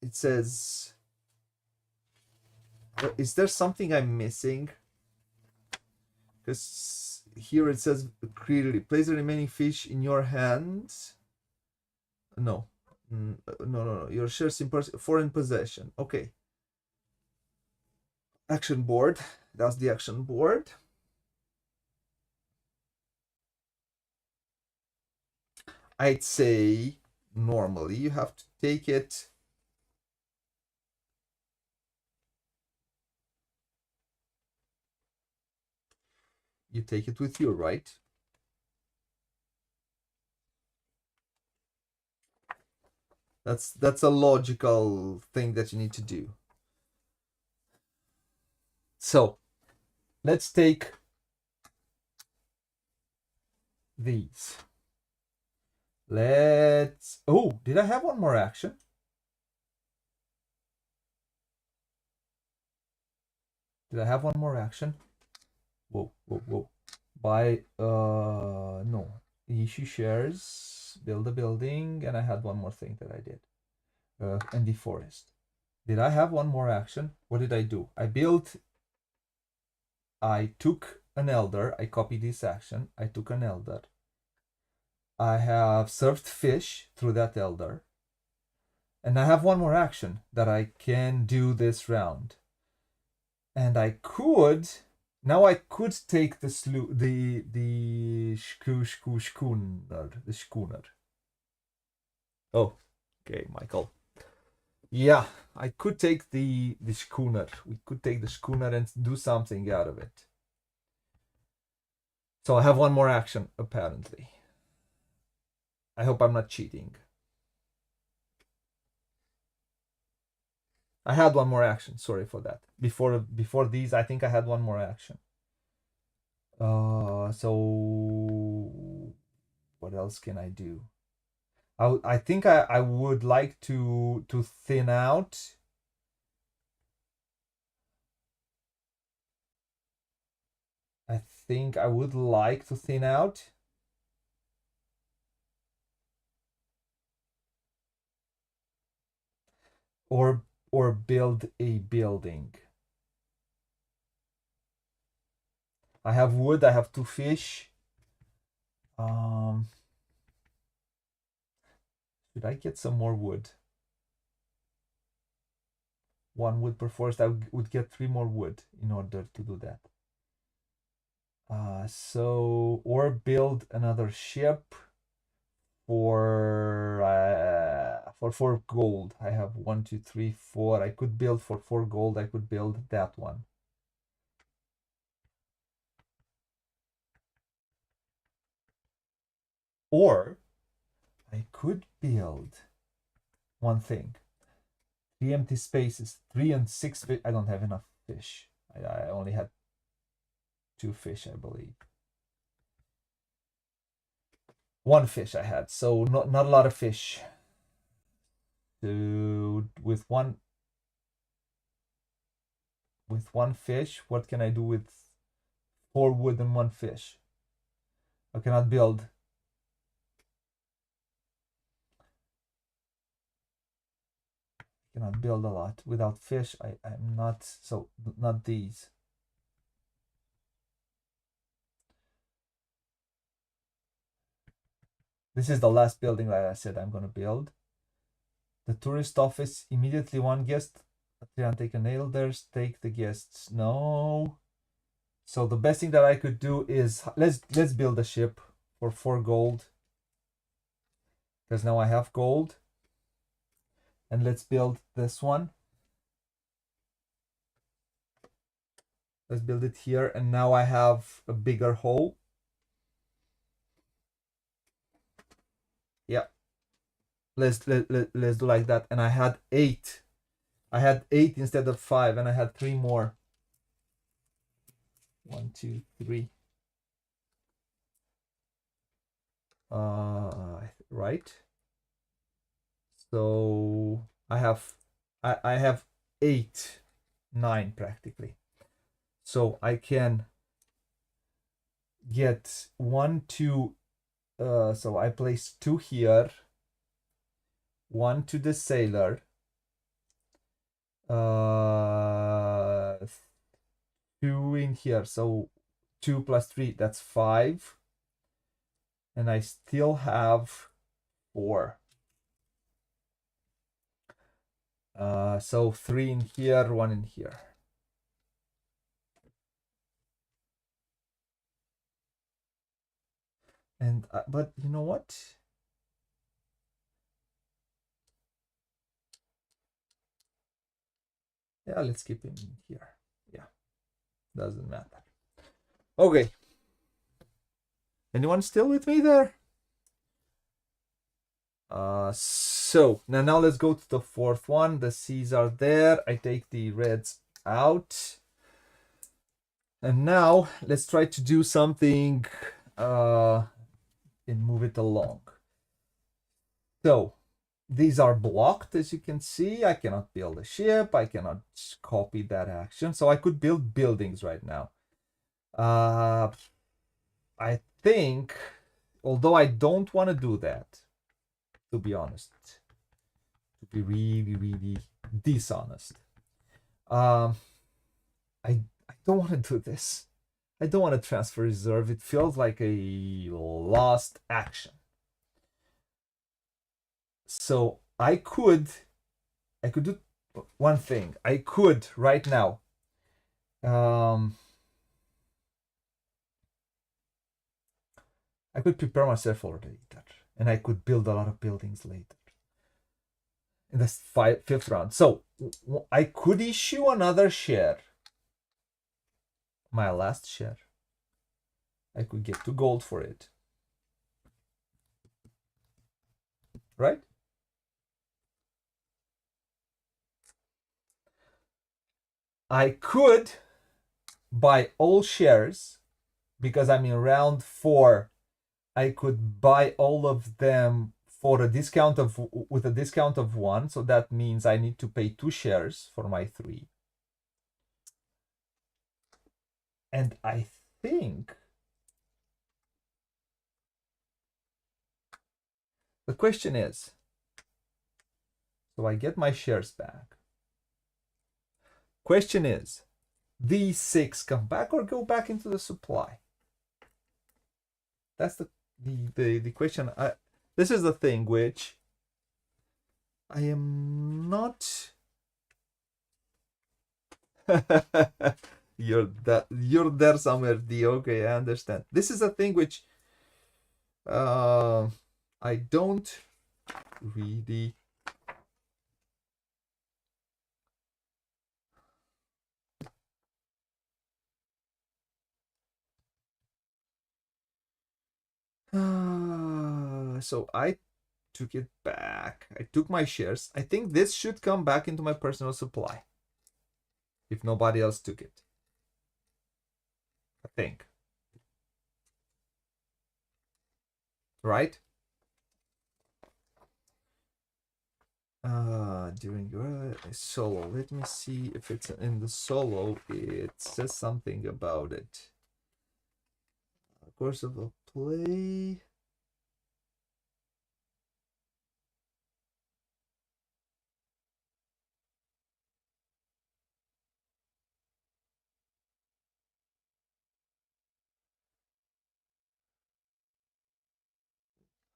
S1: It says, is there something I'm missing? Because here it says clearly, place the remaining fish in your hands. No, no. Your shares in foreign possession. Okay. Action board. That's the action board. I'd say normally you have to take it. You take it with you, right? That's a logical thing that you need to do. So let's take these. Let's. Oh, did I have one more action? Did I have one more action? Whoa. Buy. No. Issue shares, build a building, and I had one more thing that I did. And deforest. Did I have one more action? What did I do? I took an elder. I copied this action. I took an elder. I have served fish through that elder. And I have one more action that I can do this round. And I could. Now I could take the schooner. Oh, okay, Michael. Yeah, I could take the schooner. We could take the schooner and do something out of it. So I have one more action, apparently. I hope I'm not cheating. I had one more action. Sorry for that. Before these, I think I had one more action. So what else can I do? I think I would like to thin out. I think I would like to thin out. Or build a building. I have wood, I have 2 fish. Should I get some more wood? 1 wood per forest. I would get 3 more wood in order to do that. So or build another ship for 4 gold. I have 1, 2, 3, 4. I could build for 4 gold. I could build that one. Or I could build one thing. 3 empty spaces, 3 and 6 fish. I don't have enough fish. I only had 2 fish, I believe. 1 fish I had, so not a lot of fish. So with one fish, what can I do with 4 wood and 1 fish? I cannot build. I cannot build a lot without fish. I'm not, so not these. This is the last building that I said I'm gonna build. The tourist office, immediately 1 guest. Take an elders, take the guests. No. So the best thing that I could do is let's build a ship for 4 gold. Because now I have gold. And let's build this one. Let's build it here. And now I have a bigger hole. Yeah. Let's do like that. And I had 8. I had 8 instead of 5. And I had 3 more. 1, 2, 3. Right. So I have 8, 9 practically. So I can get 1, 2. So I place 2 here, 1 to the sailor, 2 in here. So 2 plus 3, that's 5. And I still have 4. So 3 in here, 1 in here. And but you know what? Yeah, let's keep him here. Yeah, doesn't matter. Okay. Anyone still with me there? So now let's go to the 4th one. The C's are there. I take the reds out. And now let's try to do something and move it along. So these are blocked, as you can see. I cannot build a ship. I cannot copy that action. So I could build buildings right now. I think, although I don't want to do that, to be honest, to be really, really dishonest, I don't want to do this. I don't want to transfer reserve. It feels like a lost action. So I could do one thing. I could right now. I could prepare myself for later, and I could build a lot of buildings later in the 5th round. So I could issue another share. My last share. I could get 2 gold for it. Right? I could buy all shares because I'm in round 4. I could buy all of them for a discount of with a discount of 1. So that means I need to pay 2 shares for my 3. And I think the question is, so I get my shares back. Question is, these 6 come back or go back into the supply? That's the question. This is the thing which I am not. You're there somewhere, D. Okay, I understand. This is a thing which I don't really. So I took it back. I took my shares. I think this should come back into my personal supply if nobody else took it. I think. Right? During your solo. Let me see if it's in the solo. It says something about it. Course of a play.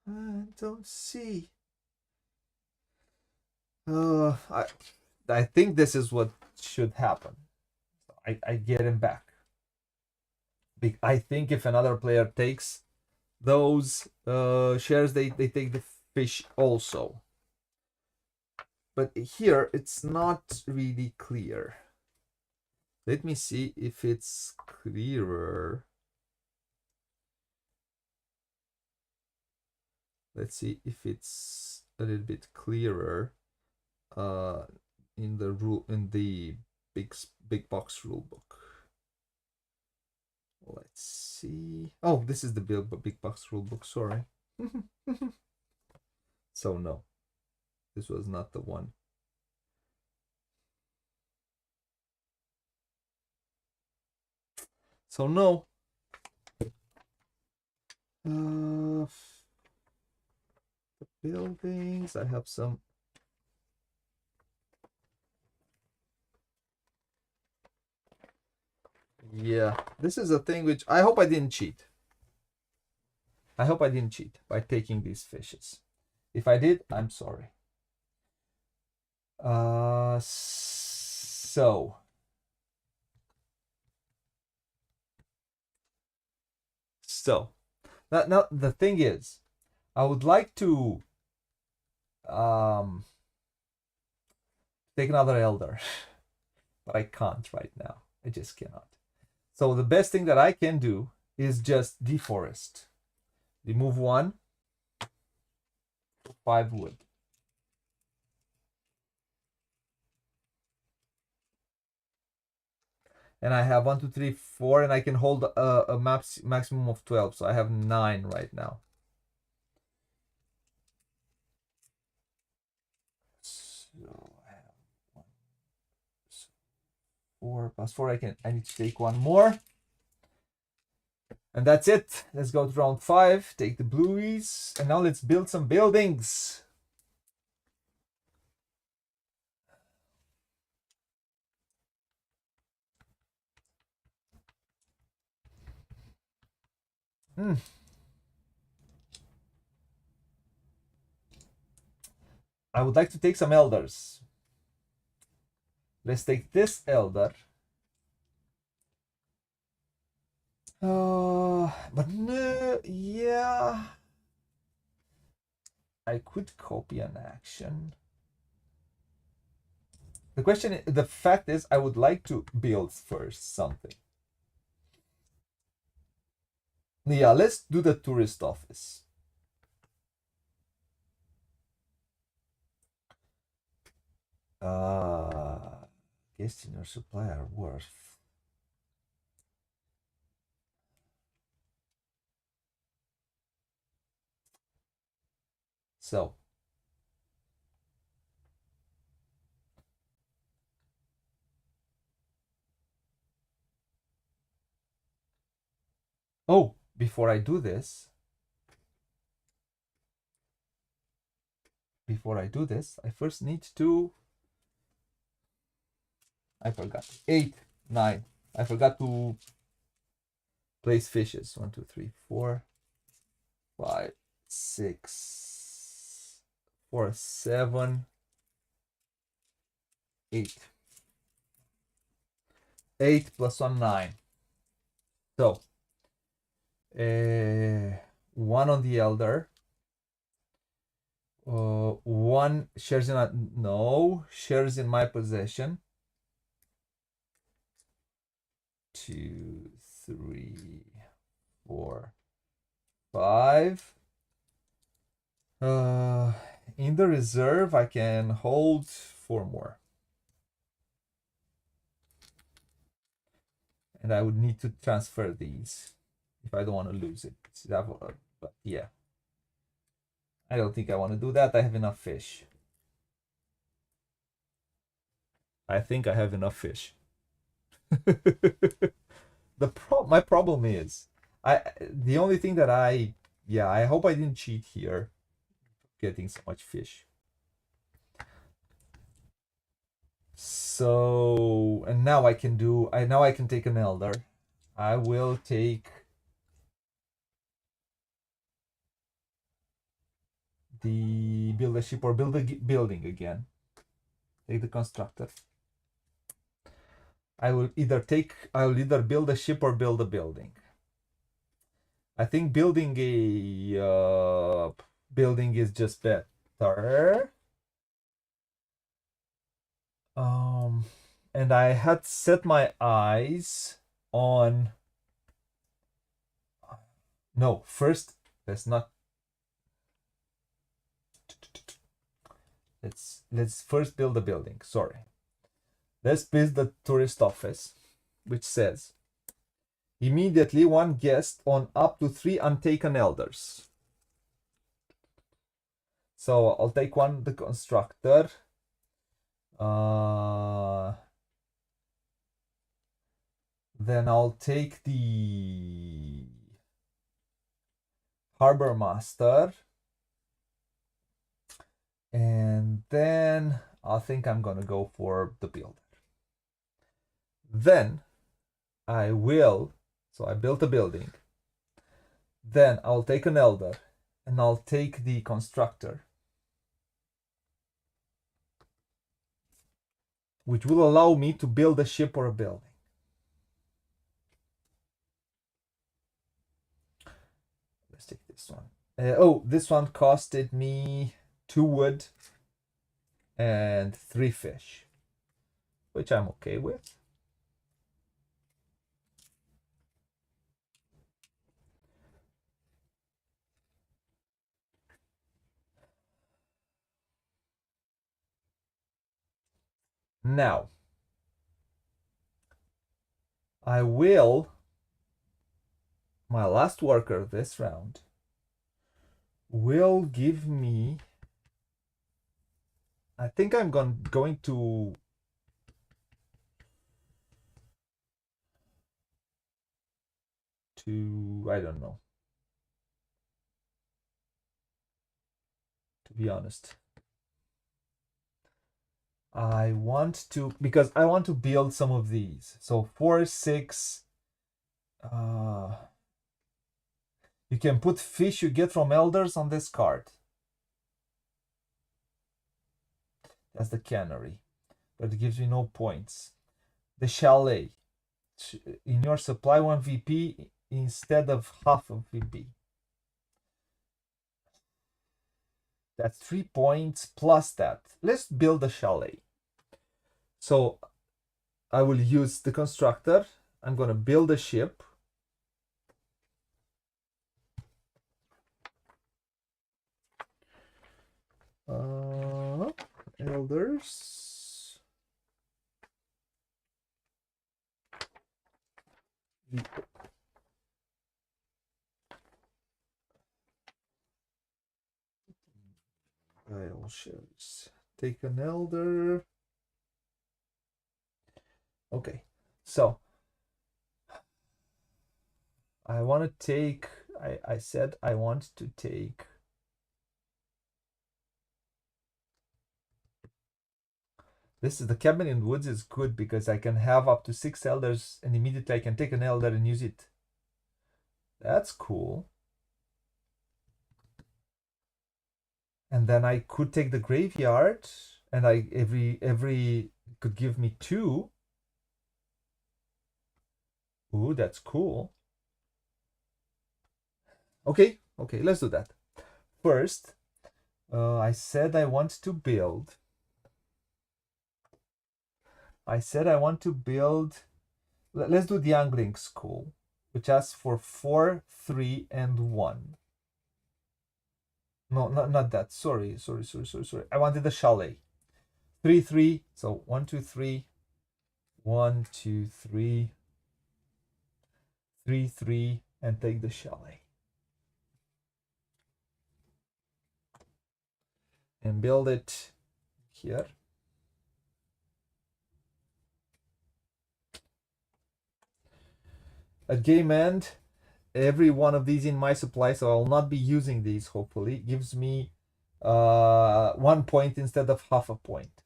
S1: I don't see. I think this is what should happen. I get him back. I think if another player takes those shares, they take the fish also. But here it's not really clear. Let me see if it's clearer. Let's see if it's a little bit clearer in the big box rule book. Let's see. Oh, this is the big box rule book. Sorry. So no, this was not the one. So no. The buildings. I have some. Yeah, this is a thing which I hope I didn't cheat. I hope I didn't cheat by taking these fishes. If I did, I'm sorry. So now the thing is, I would like to take another elder, but I can't right now. I just cannot. So the best thing that I can do is just deforest. Remove 1, 5 wood. And I have 1, 2, 3, 4, and I can hold a maximum of 12. So I have 9 right now. So I have 1, 4 plus 4. I need to take 1 more. And that's it. Let's go to round 5. Take the blueies. And now let's build some buildings. I would like to take some elders. Let's take this elder. But no, yeah. I could copy an action. The fact is, I would like to build first something. Yeah, let's do the tourist office. Guest in your supplier worth. So before I do this, I first need to. I forgot 8, 9. I forgot to place fishes. 1, 2, 3, 4, 5, 6, 4, 7, 8. 8 plus 1, 9. So 1 on the elder. 1 shares shares in my possession. 2, 3, 4, 5. In the reserve, I can hold 4 more. And I would need to transfer these if I don't want to lose it. But yeah, I don't think I want to do that. I have enough fish. I think I have enough fish. My problem is, the only thing that I hope I didn't cheat here, getting so much fish. So, and now I can take an elder. I will take the build a ship or build a building again. Take the constructor. I will either build a ship or build a building. I think building a building is just better. And I had set my eyes on. No, first let's not. Let's first build a building. Sorry. Let's build the tourist office, which says immediately one guest on up to 3 untaken elders. So I'll take one, the constructor. Then I'll take the harbor master. And then I think I'm gonna go for the builder. Then I will, so I built a building. Then I'll take an elder and I'll take the constructor, which will allow me to build a ship or a building. Let's take this one. Oh, this one costed me 2 wood and 3 fish, which I'm okay with. Now, I will, my last worker this round will give me, I think I'm going to I don't know, to be honest. I want to, because I want to build some of these. So 4, 6, you can put fish you get from elders on this card. That's the cannery, but it gives me no points. The chalet, in your supply 1 VP instead of half of VP. That's 3 points plus that. Let's build a chalet. So I will use the constructor. I'm gonna build a ship. Elders. I'll take an elder. Okay, so I want to take, I said I want to take this. Is the cabin in woods is good because I can have up to 6 elders and immediately I can take an elder and use it. That's cool. And then I could take the graveyard and I every could give me 2. Ooh, that's cool. Okay, let's do that. First, I said I want to build. Let's do the angling school, which asks for 4, 3, and 1. No, not that. Sorry. I wanted the chalet. 3, 3. So 1, 2, 3. 1, 2, 3. 3, 3, and take the chalet. And build it here. At game end, every one of these in my supply, so I'll not be using these, hopefully, gives me 1 point instead of half a point.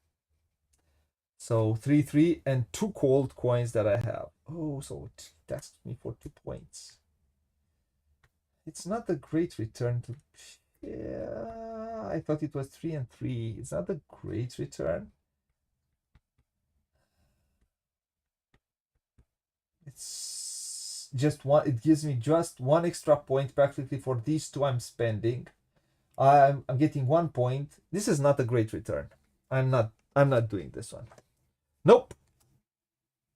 S1: So 3, 3, and 2 cold coins that I have. Oh, so it taxed me for 2 points. It's not a great return to... Yeah, I thought it was 3 and 3. It's not a great return. just one. It gives me just one extra point practically for these two I'm spending. I'm getting 1 point. This is not a great return. I'm not doing this one. Nope.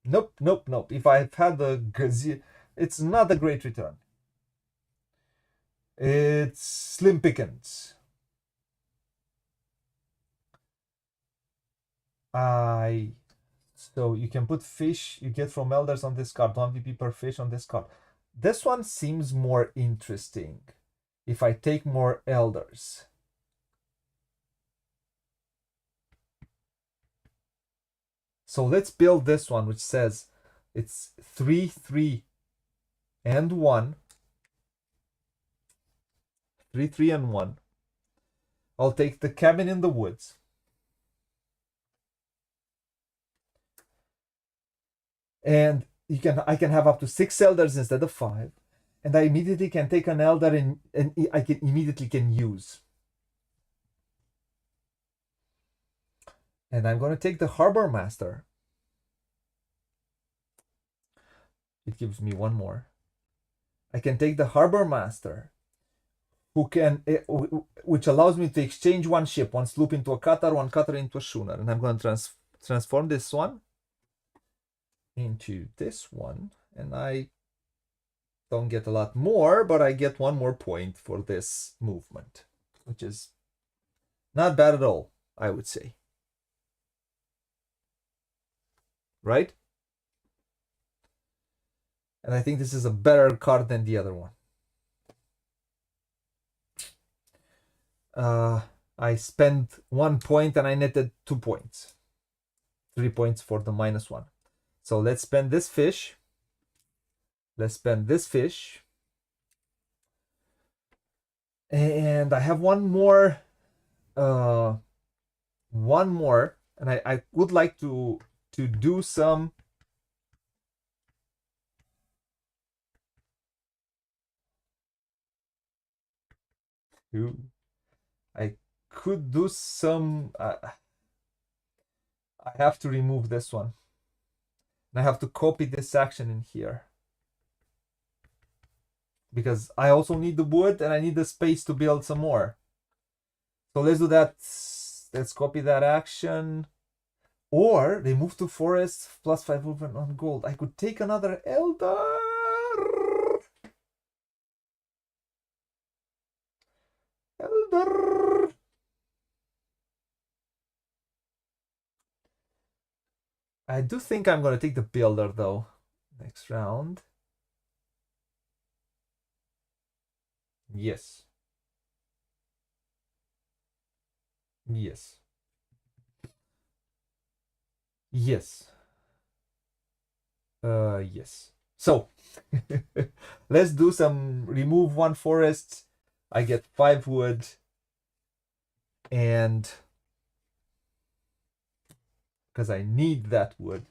S1: Nope, nope, nope. If I've had the gazillion, it's not a great return. It's slim pickings. So you can put fish you get from elders on this card, 1 VP per fish on this card. This one seems more interesting if I take more elders. So let's build this one, which says it's 3, 3, and 1. 3, 3, and 1. I'll take the cabin in the woods. And I can have up to 6 elders instead of 5. And I immediately can take an elder and I can immediately use. And I'm going to take the Harbor Master. It gives me 1 more. I can take the Harbor Master, which allows me to exchange 1 ship, 1 sloop into a cutter, 1 cutter into a schooner. And I'm going to transform this one into this one. And I don't get a lot more, but I get 1 more point for this movement, which is not bad at all, I would say. Right? And I think this is a better card than the other one. I spent 1 point and I netted 2 points. 3 points for the -1. So let's spend this fish. Let's spend this fish. And I have one more. And I would like to do some. I could do some. I have to remove this one. And I have to copy this action in here. Because I also need the wood and I need the space to build some more. So let's do that. Let's copy that action. Or they move to forest +5 movement on gold. I could take another elder. I do think I'm going to take the builder though next round. Yes. Yes. Yes. Yes. So let's do some remove 1 forest. I get 5 wood and because I need that wood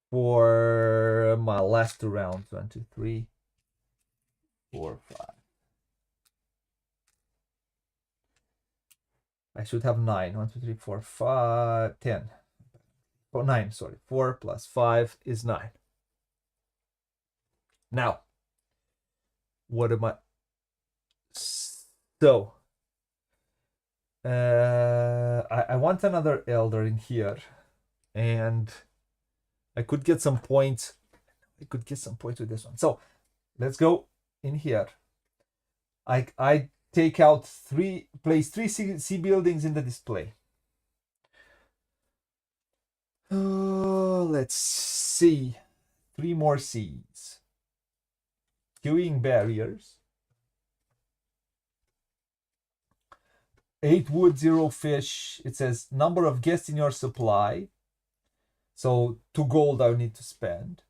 S1: for my last 2 rounds. 1, 2, 3, 4, 5. I should have 9. 1, 2, 3, 4, 5, 10. Oh, 9, sorry. 4 + 5 is 9. Now, what am I? So, I want another elder in here, and I could get some points. I could get some points with this one. So, let's go in here. I take out place 3 sea buildings in the display. Let's see. 3 more seas. Queuing barriers. 8 wood, 0 fish. It says number of guests in your supply. So 2 gold I need to spend.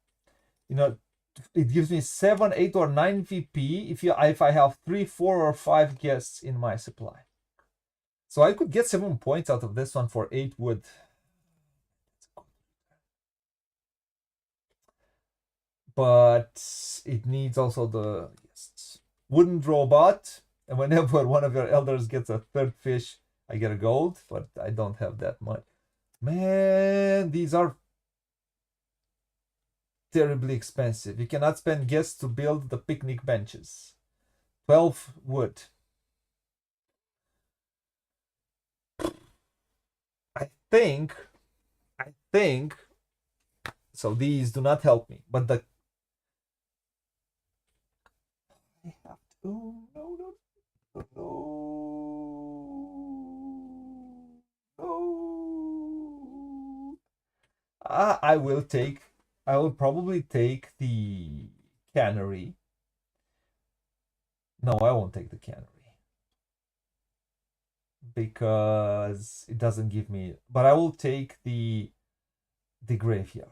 S1: It gives me 7, 8, or 9 VP if I have 3, 4, or 5 guests in my supply. So I could get 7 points out of this one for 8 wood. But it needs also the wooden robot. And whenever one of your elders gets a 3rd fish, I get a gold. But I don't have that much. Man, these are... terribly expensive. You cannot spend guests to build the picnic benches. 12 wood. I think, I think, so these do not help me, but the, I have to, oh, no, no, no, no, no. I will probably take the cannery. No, I won't take the cannery because it doesn't give me, but I will take the graveyard.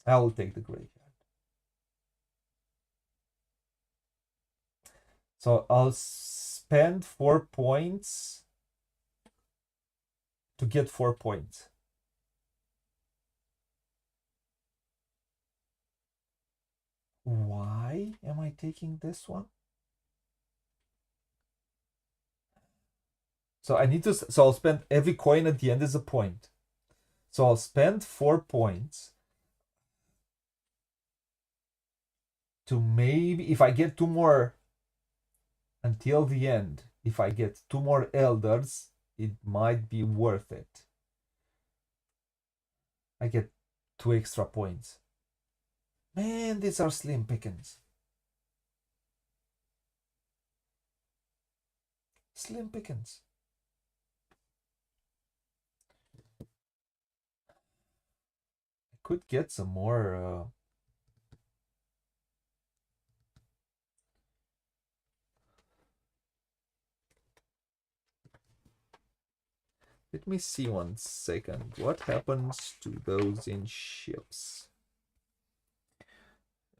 S1: I will take the graveyard. So I'll spend 4 points to get 4 points. Why am I taking this one? So I need to, so I'll spend every coin at the end is a point. So I'll spend 4 points to maybe, if I get 2 more until the end, if I get 2 more elders, it might be worth it. I get 2 extra points. Man, these are slim pickings. Slim pickings. I could get some more. Let me see 1 second. What happens to those in ships?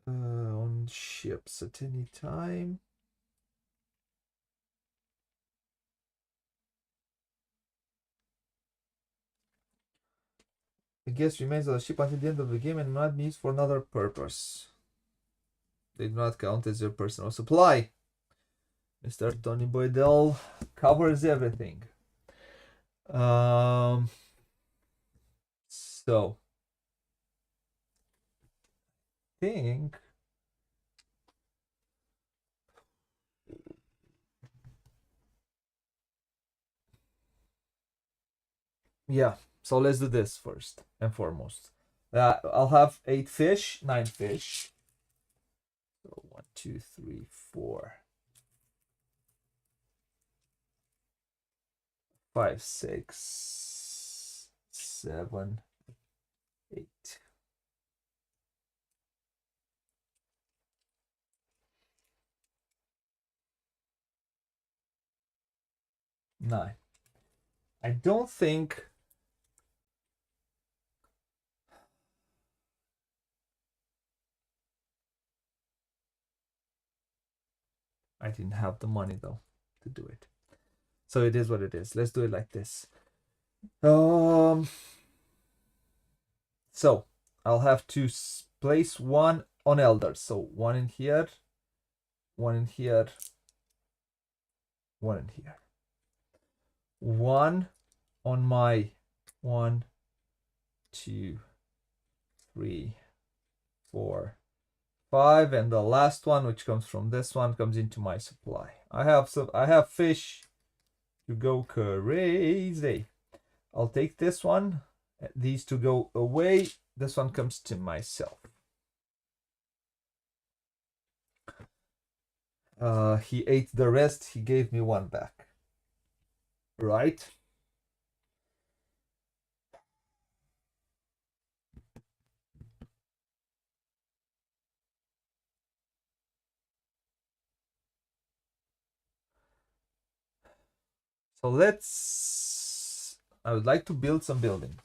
S1: On ships at any time. The guest remains on the ship until the end of the game and not be used for another purpose. They do not count as your personal supply. Mr. Tony Boydell covers everything. So I think yeah. So let's do this first and foremost. I'll have 8 fish, 9 fish. So 1, 2, 3, 4, 5, 6, 7, 8. Nine. I don't think I didn't have the money though to do it. So it is what it is. Let's do it like this. So I'll have to place 1 on elders. So 1 in here, 1 in here, 1 in here. 1 on my 1, 2, 3, 4, 5, and the last one, which comes from this one, comes into my supply. I have fish to go crazy. I'll take this one. These two go away. This one comes to myself. He ate the rest. He gave me 1 back. Right? So I would like to build some buildings.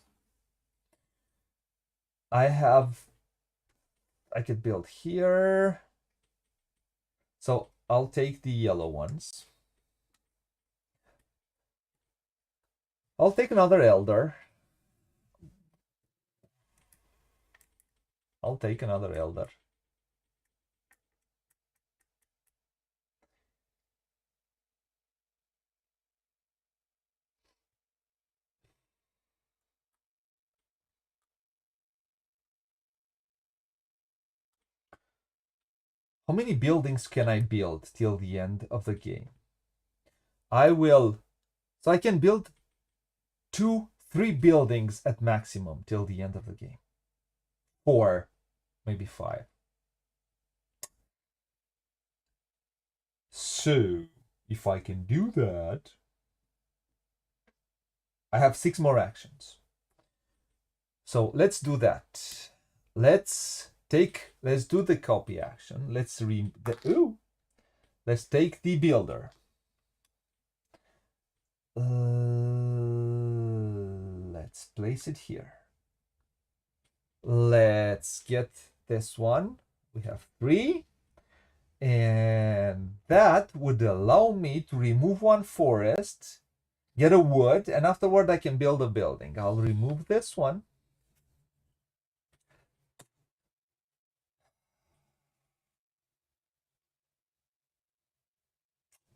S1: I could build here. So I'll take the yellow ones. I'll take another elder. I'll take another elder. How many buildings can I build till the end of the game? So I can build 3 buildings at maximum till the end of the game. 4, maybe 5. So, if I can do that, I have 6 more actions. So let's do that. Let's do the copy action. Let's take the builder. Let's place it here. Let's get this one. We have 3. And that would allow me to remove 1 forest, get a wood, and afterward I can build a building. I'll remove this one.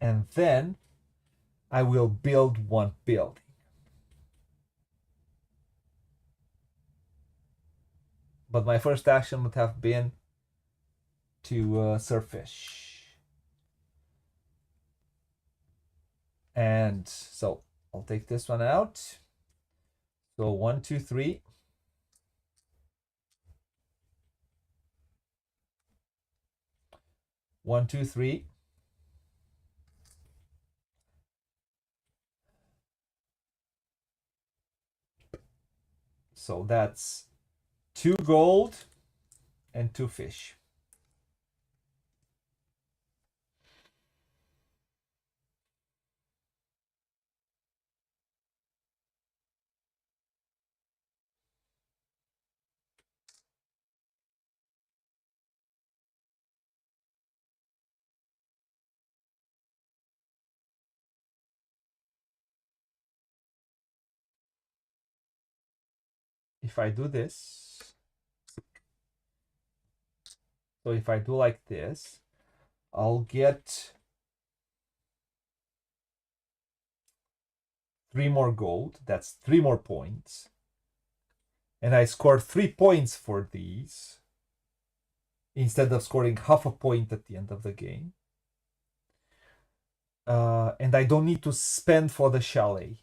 S1: And then I will build 1 building. But my first action would have been to serve fish. And so I'll take this one out. So 1, 2, 3. One, two, three. So that's 2 gold and 2 fish. If I do this, so if I do like this, I'll get 3 more gold. That's 3 more points. And I scored 3 points for these instead of scoring half a point at the end of the game. And I don't need to spend for the chalet.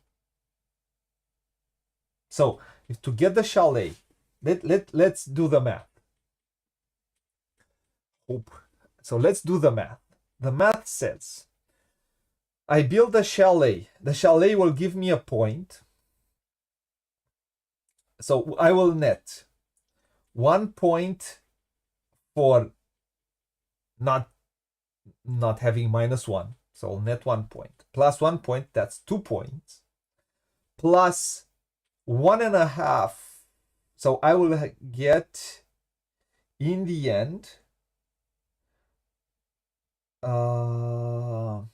S1: So to get the chalet, let's do the math. So let's do the math. The math says I build a chalet. The chalet will give me a point. So I will net 1 point for not having -1. So I'll net 1 point. Plus 1 point, that's 2 points. Plus 1.5. So I will get, in the end, no,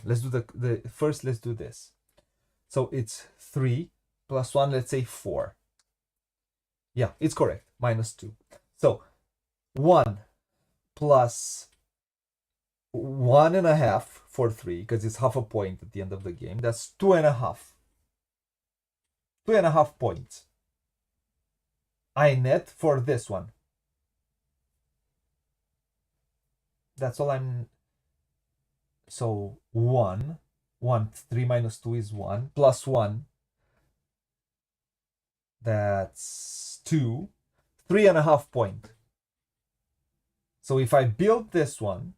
S1: let's do first, let's do this. So it's 3 plus 1, let's say 4. Yeah, it's correct, -2. So 1 plus 1.5 for 3, because it's half a point at the end of the game. That's 2.5. 2.5 points. I net for this one. That's all I'm. So 1, 3 minus 2 is 1, plus 1. That's 2, 3.5 point. So if I build this one,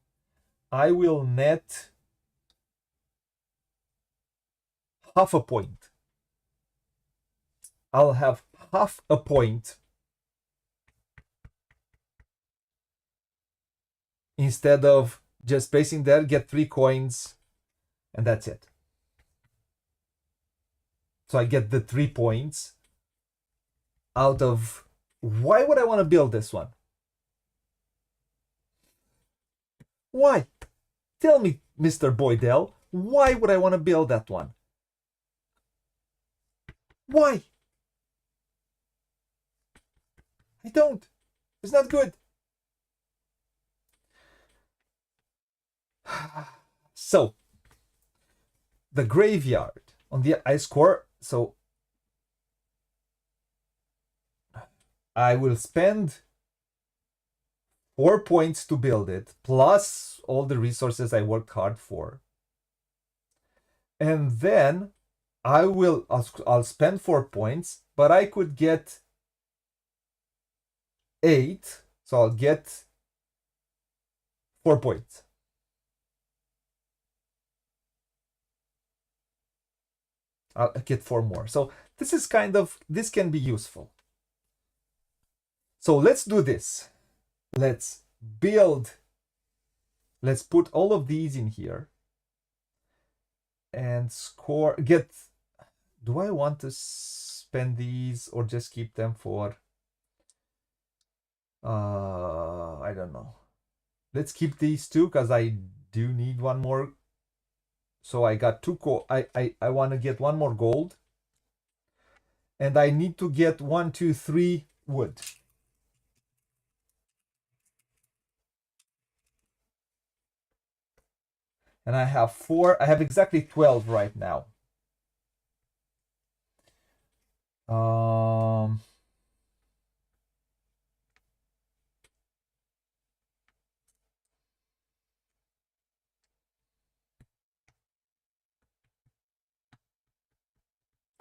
S1: I will net half a point. I'll have half a point instead of just placing there, get 3 coins, and that's it. So I get the 3 points out of. Why would I want to build this one? Why? Tell me, Mr. Boydell, why would I want to build that one? Why? I don't. It's not good. So, the graveyard. On the I score, so I will spend 4 points to build it, plus all the resources I worked hard for. And then I'll spend 4 points, but I could get 8, so I'll get 4 points. I'll get 4 more. So this can be useful. So let's do this. Let's put all of these in here and do I want to spend these or just keep them for, I don't know. Let's keep these two because I do need one more. So I got 2 I want to get 1 more gold. And I need to get 1, 2, 3 wood. And I have 4. I have exactly 12 right now.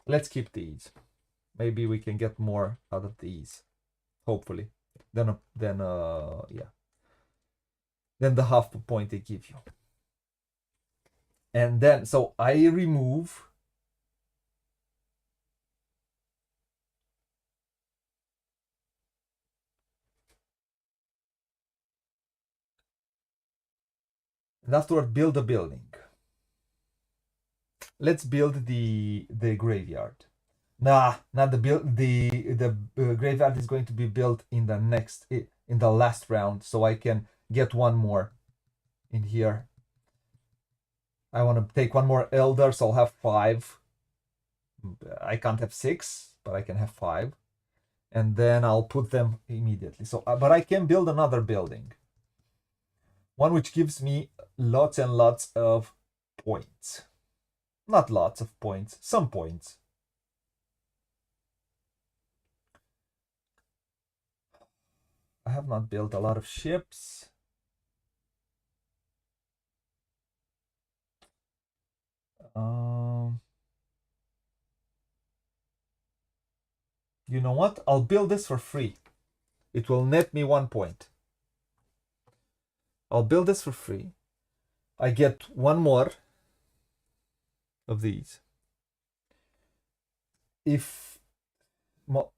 S1: Let's keep these. Maybe we can get more out of these. Hopefully. Then yeah. Then the half point they give you. And then, so I remove and afterward build a building. Let's build the graveyard. Nah, not the build. The graveyard is going to be built in the last round, so I can get 1 more in here. I want to take 1 more elder, so I'll have 5. I can't have 6, but I can have 5, and then I'll put them immediately. So, but I can build another building, one which gives me lots and lots of points. Not lots of points, some points. I have not built a lot of ships. You know what? I'll build this for free. It will net me 1 point. I'll build this for free. I get 1 more of these.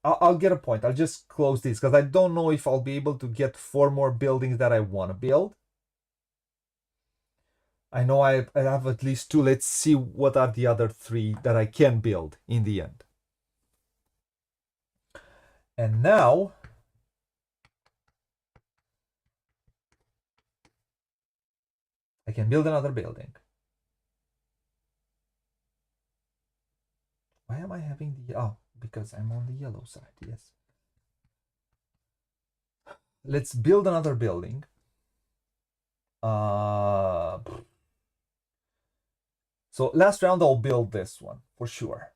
S1: I'll get a point. I'll just close these because I don't know if I'll be able to get 4 more buildings that I want to build. I know I have at least 2. Let's see what are the other 3 that I can build in the end. And now I can build another building. Why am I having because I'm on the yellow side, yes. Let's build another building. So last round I'll build this one for sure.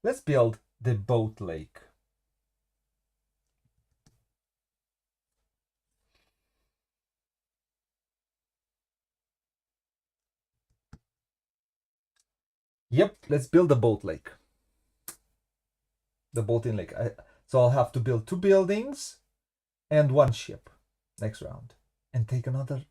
S1: Let's build the boat lake. Yep, let's build the boat lake. The boating lake. So I'll have to build 2 buildings and 1 ship next round. And take another...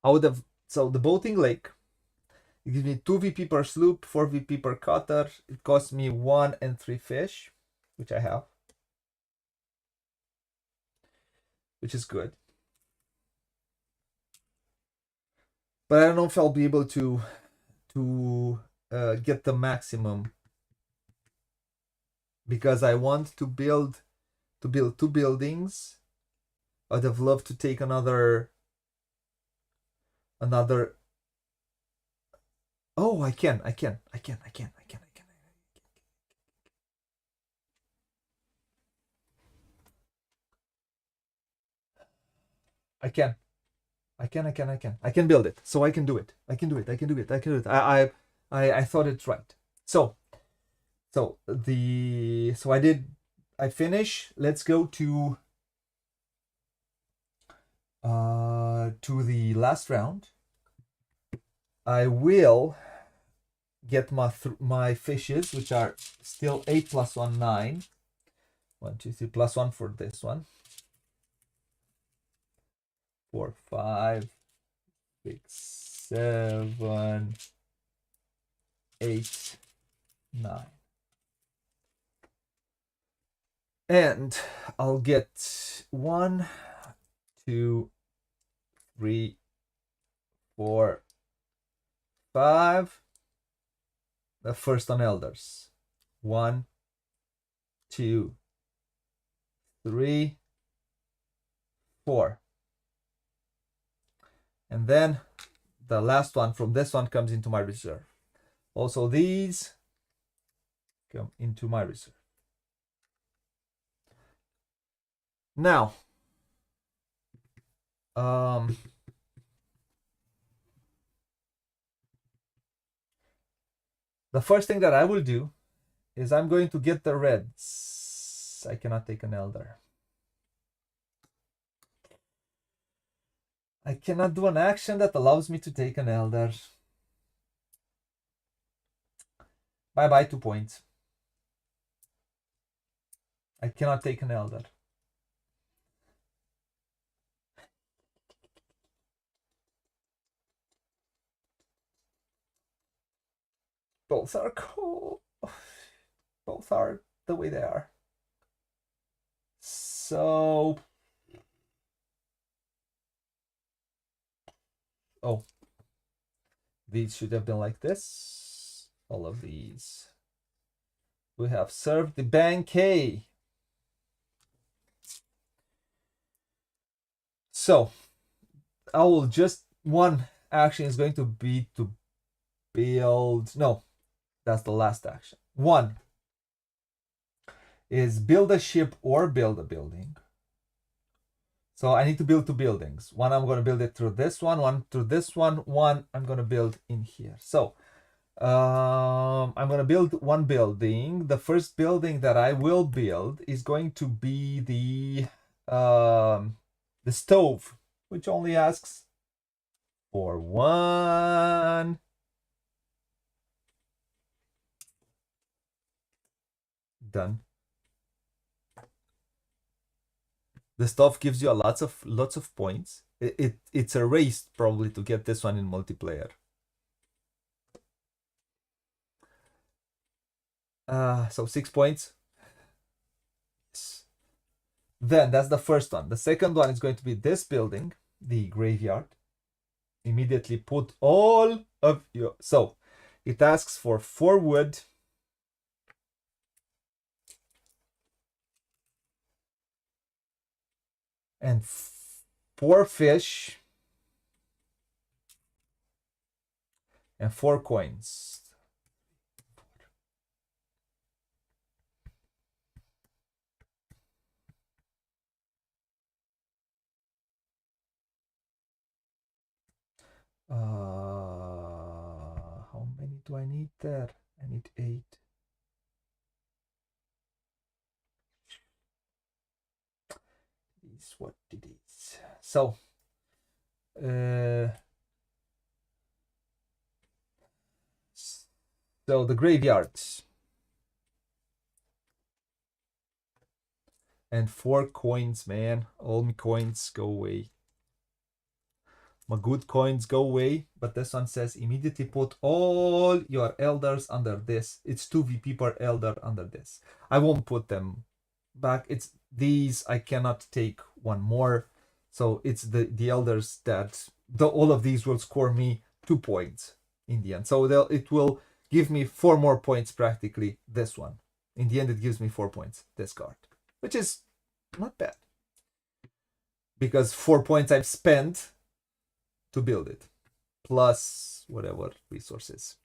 S1: I would have... So the boating lake, it gives me 2 VP per sloop, 4 VP per cutter. It costs me 1 and 3 fish, which I have. Which is good. But I don't know if I'll be able to get the maximum, because I want to build two buildings. I'd have loved to take another. Oh, I can. I can. I can build it. So I can do it. I can do it. I thought it's right. So I finish. Let's go to the last round. I will get my fishes, which are still 8 plus 1, 9. 1, 2, 3 plus 1 for this one. 4, 5, 6, 7, 8, 9. And I'll get 1, 2, 3, 4, 5. The first on elders. 1, 2, 3, 4. And then the last one from this one comes into my reserve. Also, these come into my reserve. Now, the first thing that I will do is I'm going to get the reds. I cannot take an elder. I cannot do an action that allows me to take an elder. Bye-bye, 2 points. I cannot take an elder. Both are cool. Both are the way they are. So... Oh. These should have been like this. All of these. We have served the banquet. So, I will just... One action is going to be to build... No, that's the last action. One is build a ship or build a building. So I need to build 2 buildings. One I'm going to build it through this one through this one I'm going to build in here. So I'm going to build 1 building. The first building that I will build is going to be the stove, which only asks for 1. Done. The stuff gives you lots of points. It's a race probably to get this one in multiplayer. So 6 points. Then that's the first one. The second one is going to be this building, the graveyard. Immediately put all of your... So it asks for 4 wood. And 4 fish. And 4 coins. How many do I need there? I need 8. Is what it is. So the graveyards. And 4 coins, man. All my coins go away. My good coins go away, but this one says immediately put all your elders under this. It's 2 VP per elder under this. I won't put them back. It's these. I cannot take 1 more. So it's the elders that all of these will score me 2 points in the end. So it will give me 4 more points practically, this one. In the end, it gives me 4 points, this card, which is not bad. Because 4 points I've spent to build it, plus whatever resources.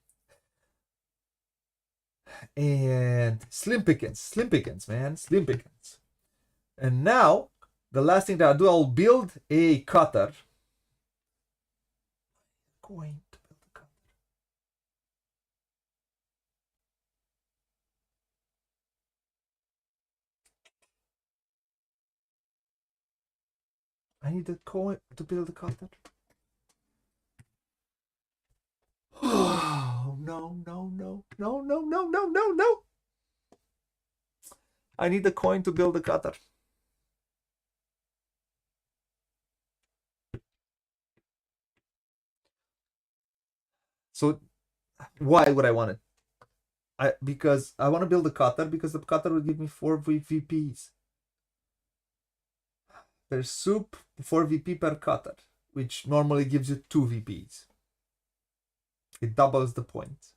S1: And slim pickings, man, slim pickings. And now, the last thing that I'll do, I'll build a cutter. Going to build a cutter. I need a coin to build a cutter. Oh, no. I need a coin to build a cutter. So why would I want it? Because I want to build a cutter, because the cutter will give me 4 VPs. There's soup 4 VP per cutter, which normally gives you 2 VPs. It doubles the points.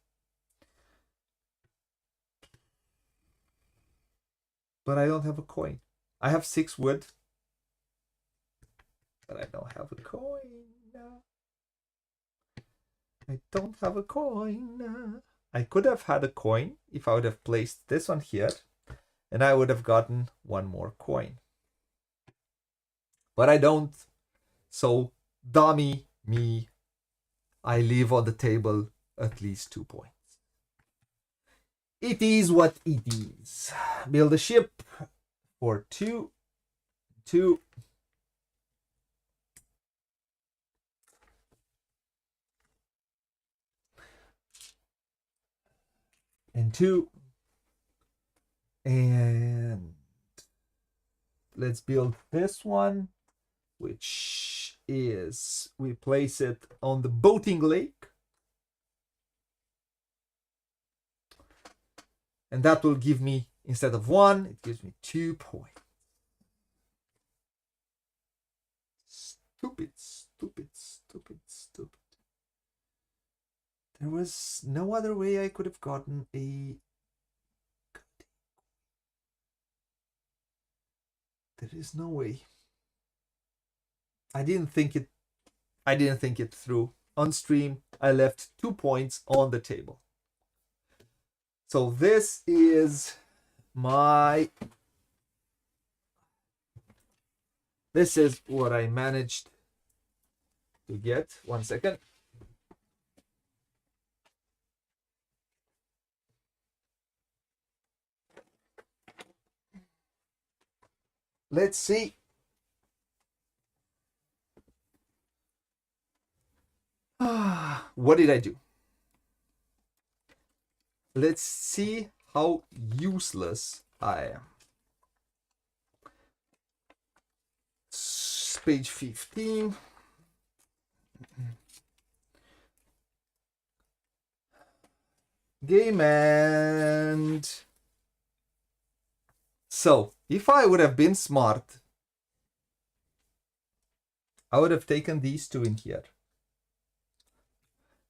S1: But I don't have a coin. I have 6 wood, but I don't have a coin. I don't have a coin. I could have had a coin if I would have placed this one here, and I would have gotten 1 more coin. But I don't. So, dummy me, I leave on the table at least 2 points. It is what it is. Build a ship for 2, 2. And 2. And let's build this one, which is, we place it on the boating lake. And that will give me, instead of 1, it gives me 2 points. Stupid. There was no other way I could have gotten a... There is no way. I didn't think it through. On stream, I left 2 points on the table. So this is my... This is what I managed to get. 1 second. Let's see. What did I do? Let's see how useless I am. Page 15. Game end. So, if I would have been smart, I would have taken these 2 in here.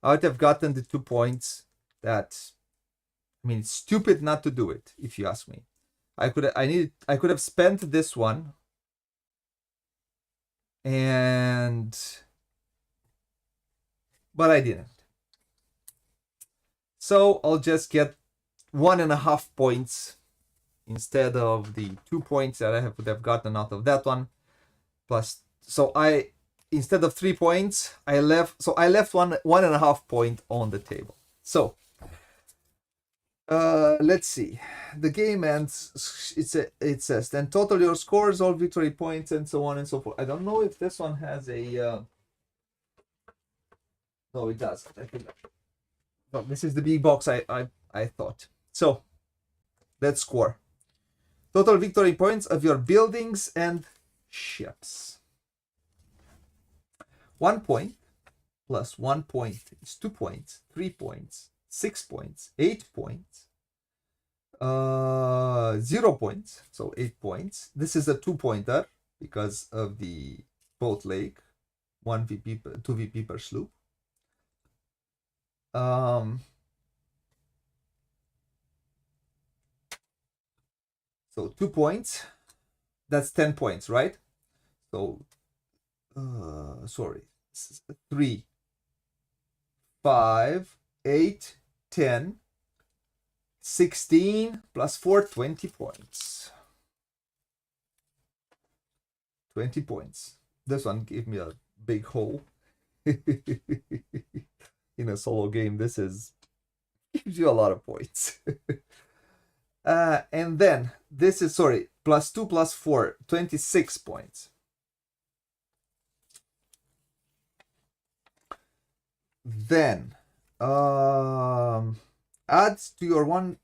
S1: I would have gotten the 2 points that, I mean, it's stupid not to do it, if you ask me. I could have spent this one, but I didn't. So I'll just get 1.5 points instead of the 2 points that I would have gotten out of that one. Plus, so instead of 3 points, I left 1.5 point on the table. So let's see. The game ends. It says then total your scores, all victory points, and so on and so forth. I don't know if this one has a. No, it does. I think. No, this is the big box. I thought. So let's score. Total victory points of your buildings and ships. 1 point plus 1 point is 2 points, 3 points, 6 points, 8 points, 0 points, so 8 points. This is a 2-pointer because of the boat lake. 1 VP, 2 VP per sloop. So 2 points. That's 10 points, right? So, sorry, 3, 5, 8, 10, 16 plus 4, 20 points. 20 points. This one gave me a big hole. In a solo game, this gives you a lot of points. And then this is, sorry, plus 2 plus 4, 26 points. Then adds to your one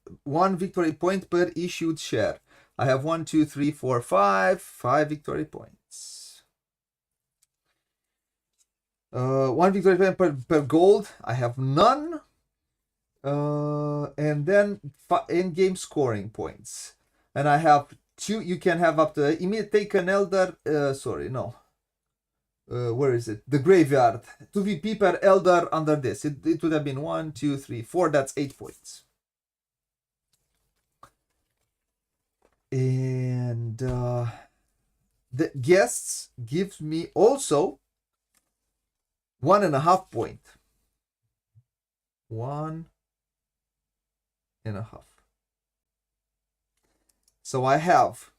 S1: victory point per issued share. I have 1, 2, 3, 4, 5 victory points. 1 victory point per gold. I have none. And then in-game scoring points. And I have 2. You can have up to take an elder. Sorry, no. Where is it? The graveyard. 2 VP per elder under this. It would have been 1, 2, 3, 4. That's 8 points. And the guests gives me also 1.5 point. 1.5. So I have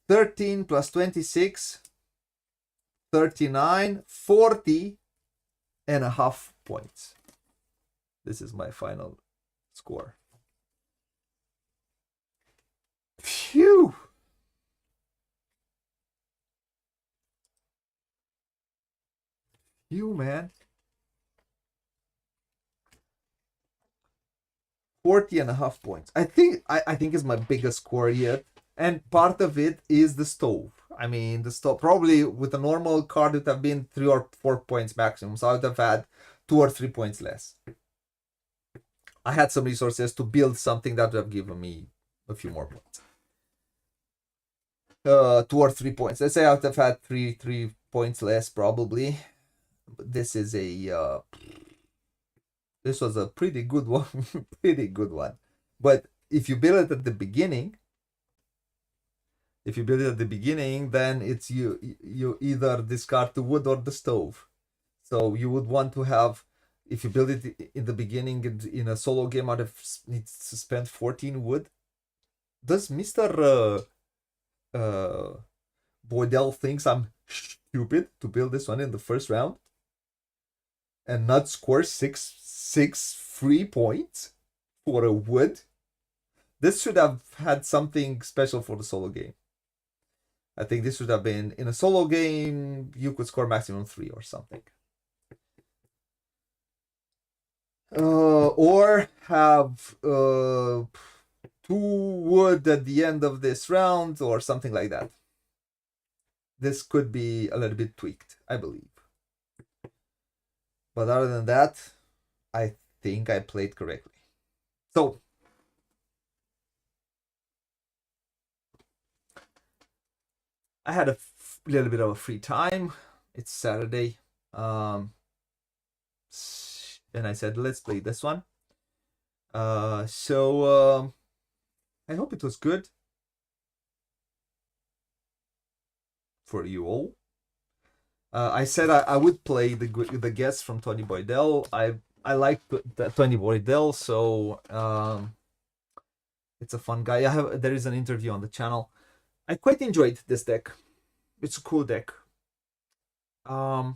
S1: 13 plus 26, 39, 40.5 points. This is my final score. Phew! Phew, man. 40.5 points. I think is my biggest score yet. And part of it is the stove. I mean, the stove, probably with a normal card, it would have been 3 or 4 points maximum. So I would have had 2 or 3 points less. I had some resources to build something that would have given me a few more points. 2 or 3 points. Let's say I would have had 3 points less probably. But this is a this was a pretty good one. Pretty good one. But if you build it at the beginning, then it's you either discard the wood or the stove. So you would want to have, if you build it in the beginning in a solo game, I'd have needs to spend 14 wood. Does Mr. Boydell thinks I'm stupid to build this one in the first round and not score 6 free points for a wood? This should have had something special for the solo game. I think this should have been, in a solo game, you could score maximum 3 or something. Or have 2 wood at the end of this round or something like that. This could be a little bit tweaked, I believe. But other than that, I think I played correctly. So, I had a little bit of a free time. It's Saturday. And I said, let's play this one. So I hope it was good for you all. I said I would play the guest from Tony Boydell. I like Tony Boydell, so it's a fun guy. There is an interview on the channel. I quite enjoyed this deck. It's a cool deck. And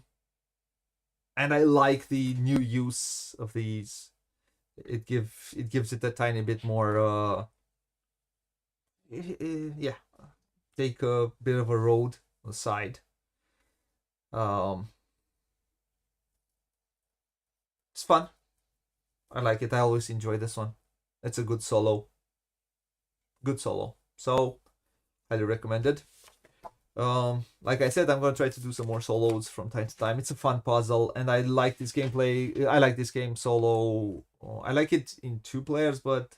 S1: I like the new use of these. It gives it a tiny bit more yeah, take a bit of a road on the side. It's fun. I like it. I always enjoy this one. It's a good solo. So highly recommended. Like I said, I'm gonna try to do some more solos from time to time. It's a fun puzzle, and I like this gameplay. I like this game solo. I like it in 2 players, but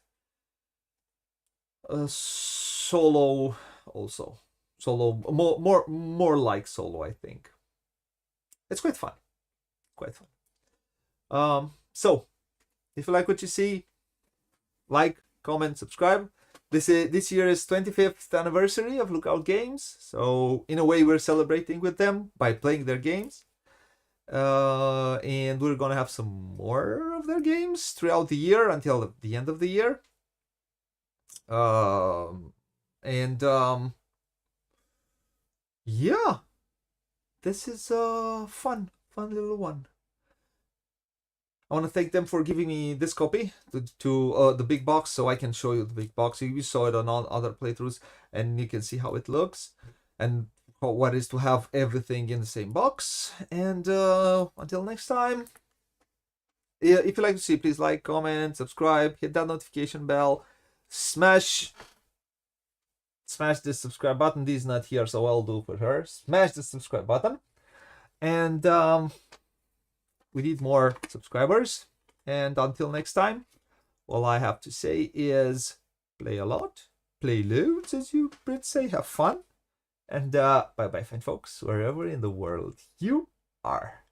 S1: solo also. Solo more like solo, I think. it's quite fun. Quite fun. So if you like what you see, like, comment, subscribe. This year is 25th anniversary of Lookout Games, so in a way we're celebrating with them by playing their games. And we're gonna have some more of their games throughout the year until the end of the year. Yeah, this is a fun little one. I want to thank them for giving me this copy to the big box, so I can show you the big box. You saw it on all other playthroughs, and you can see how it looks and what is to have everything in the same box. And until next time, if you like to see, please like, comment, subscribe, hit that notification bell, smash this subscribe button. Dee's not here, so I'll do for her. Smash the subscribe button, and we need more subscribers. And until next time, all I have to say is play a lot, play loads, as you Brits say, have fun, and bye bye, fine folks, wherever in the world you are.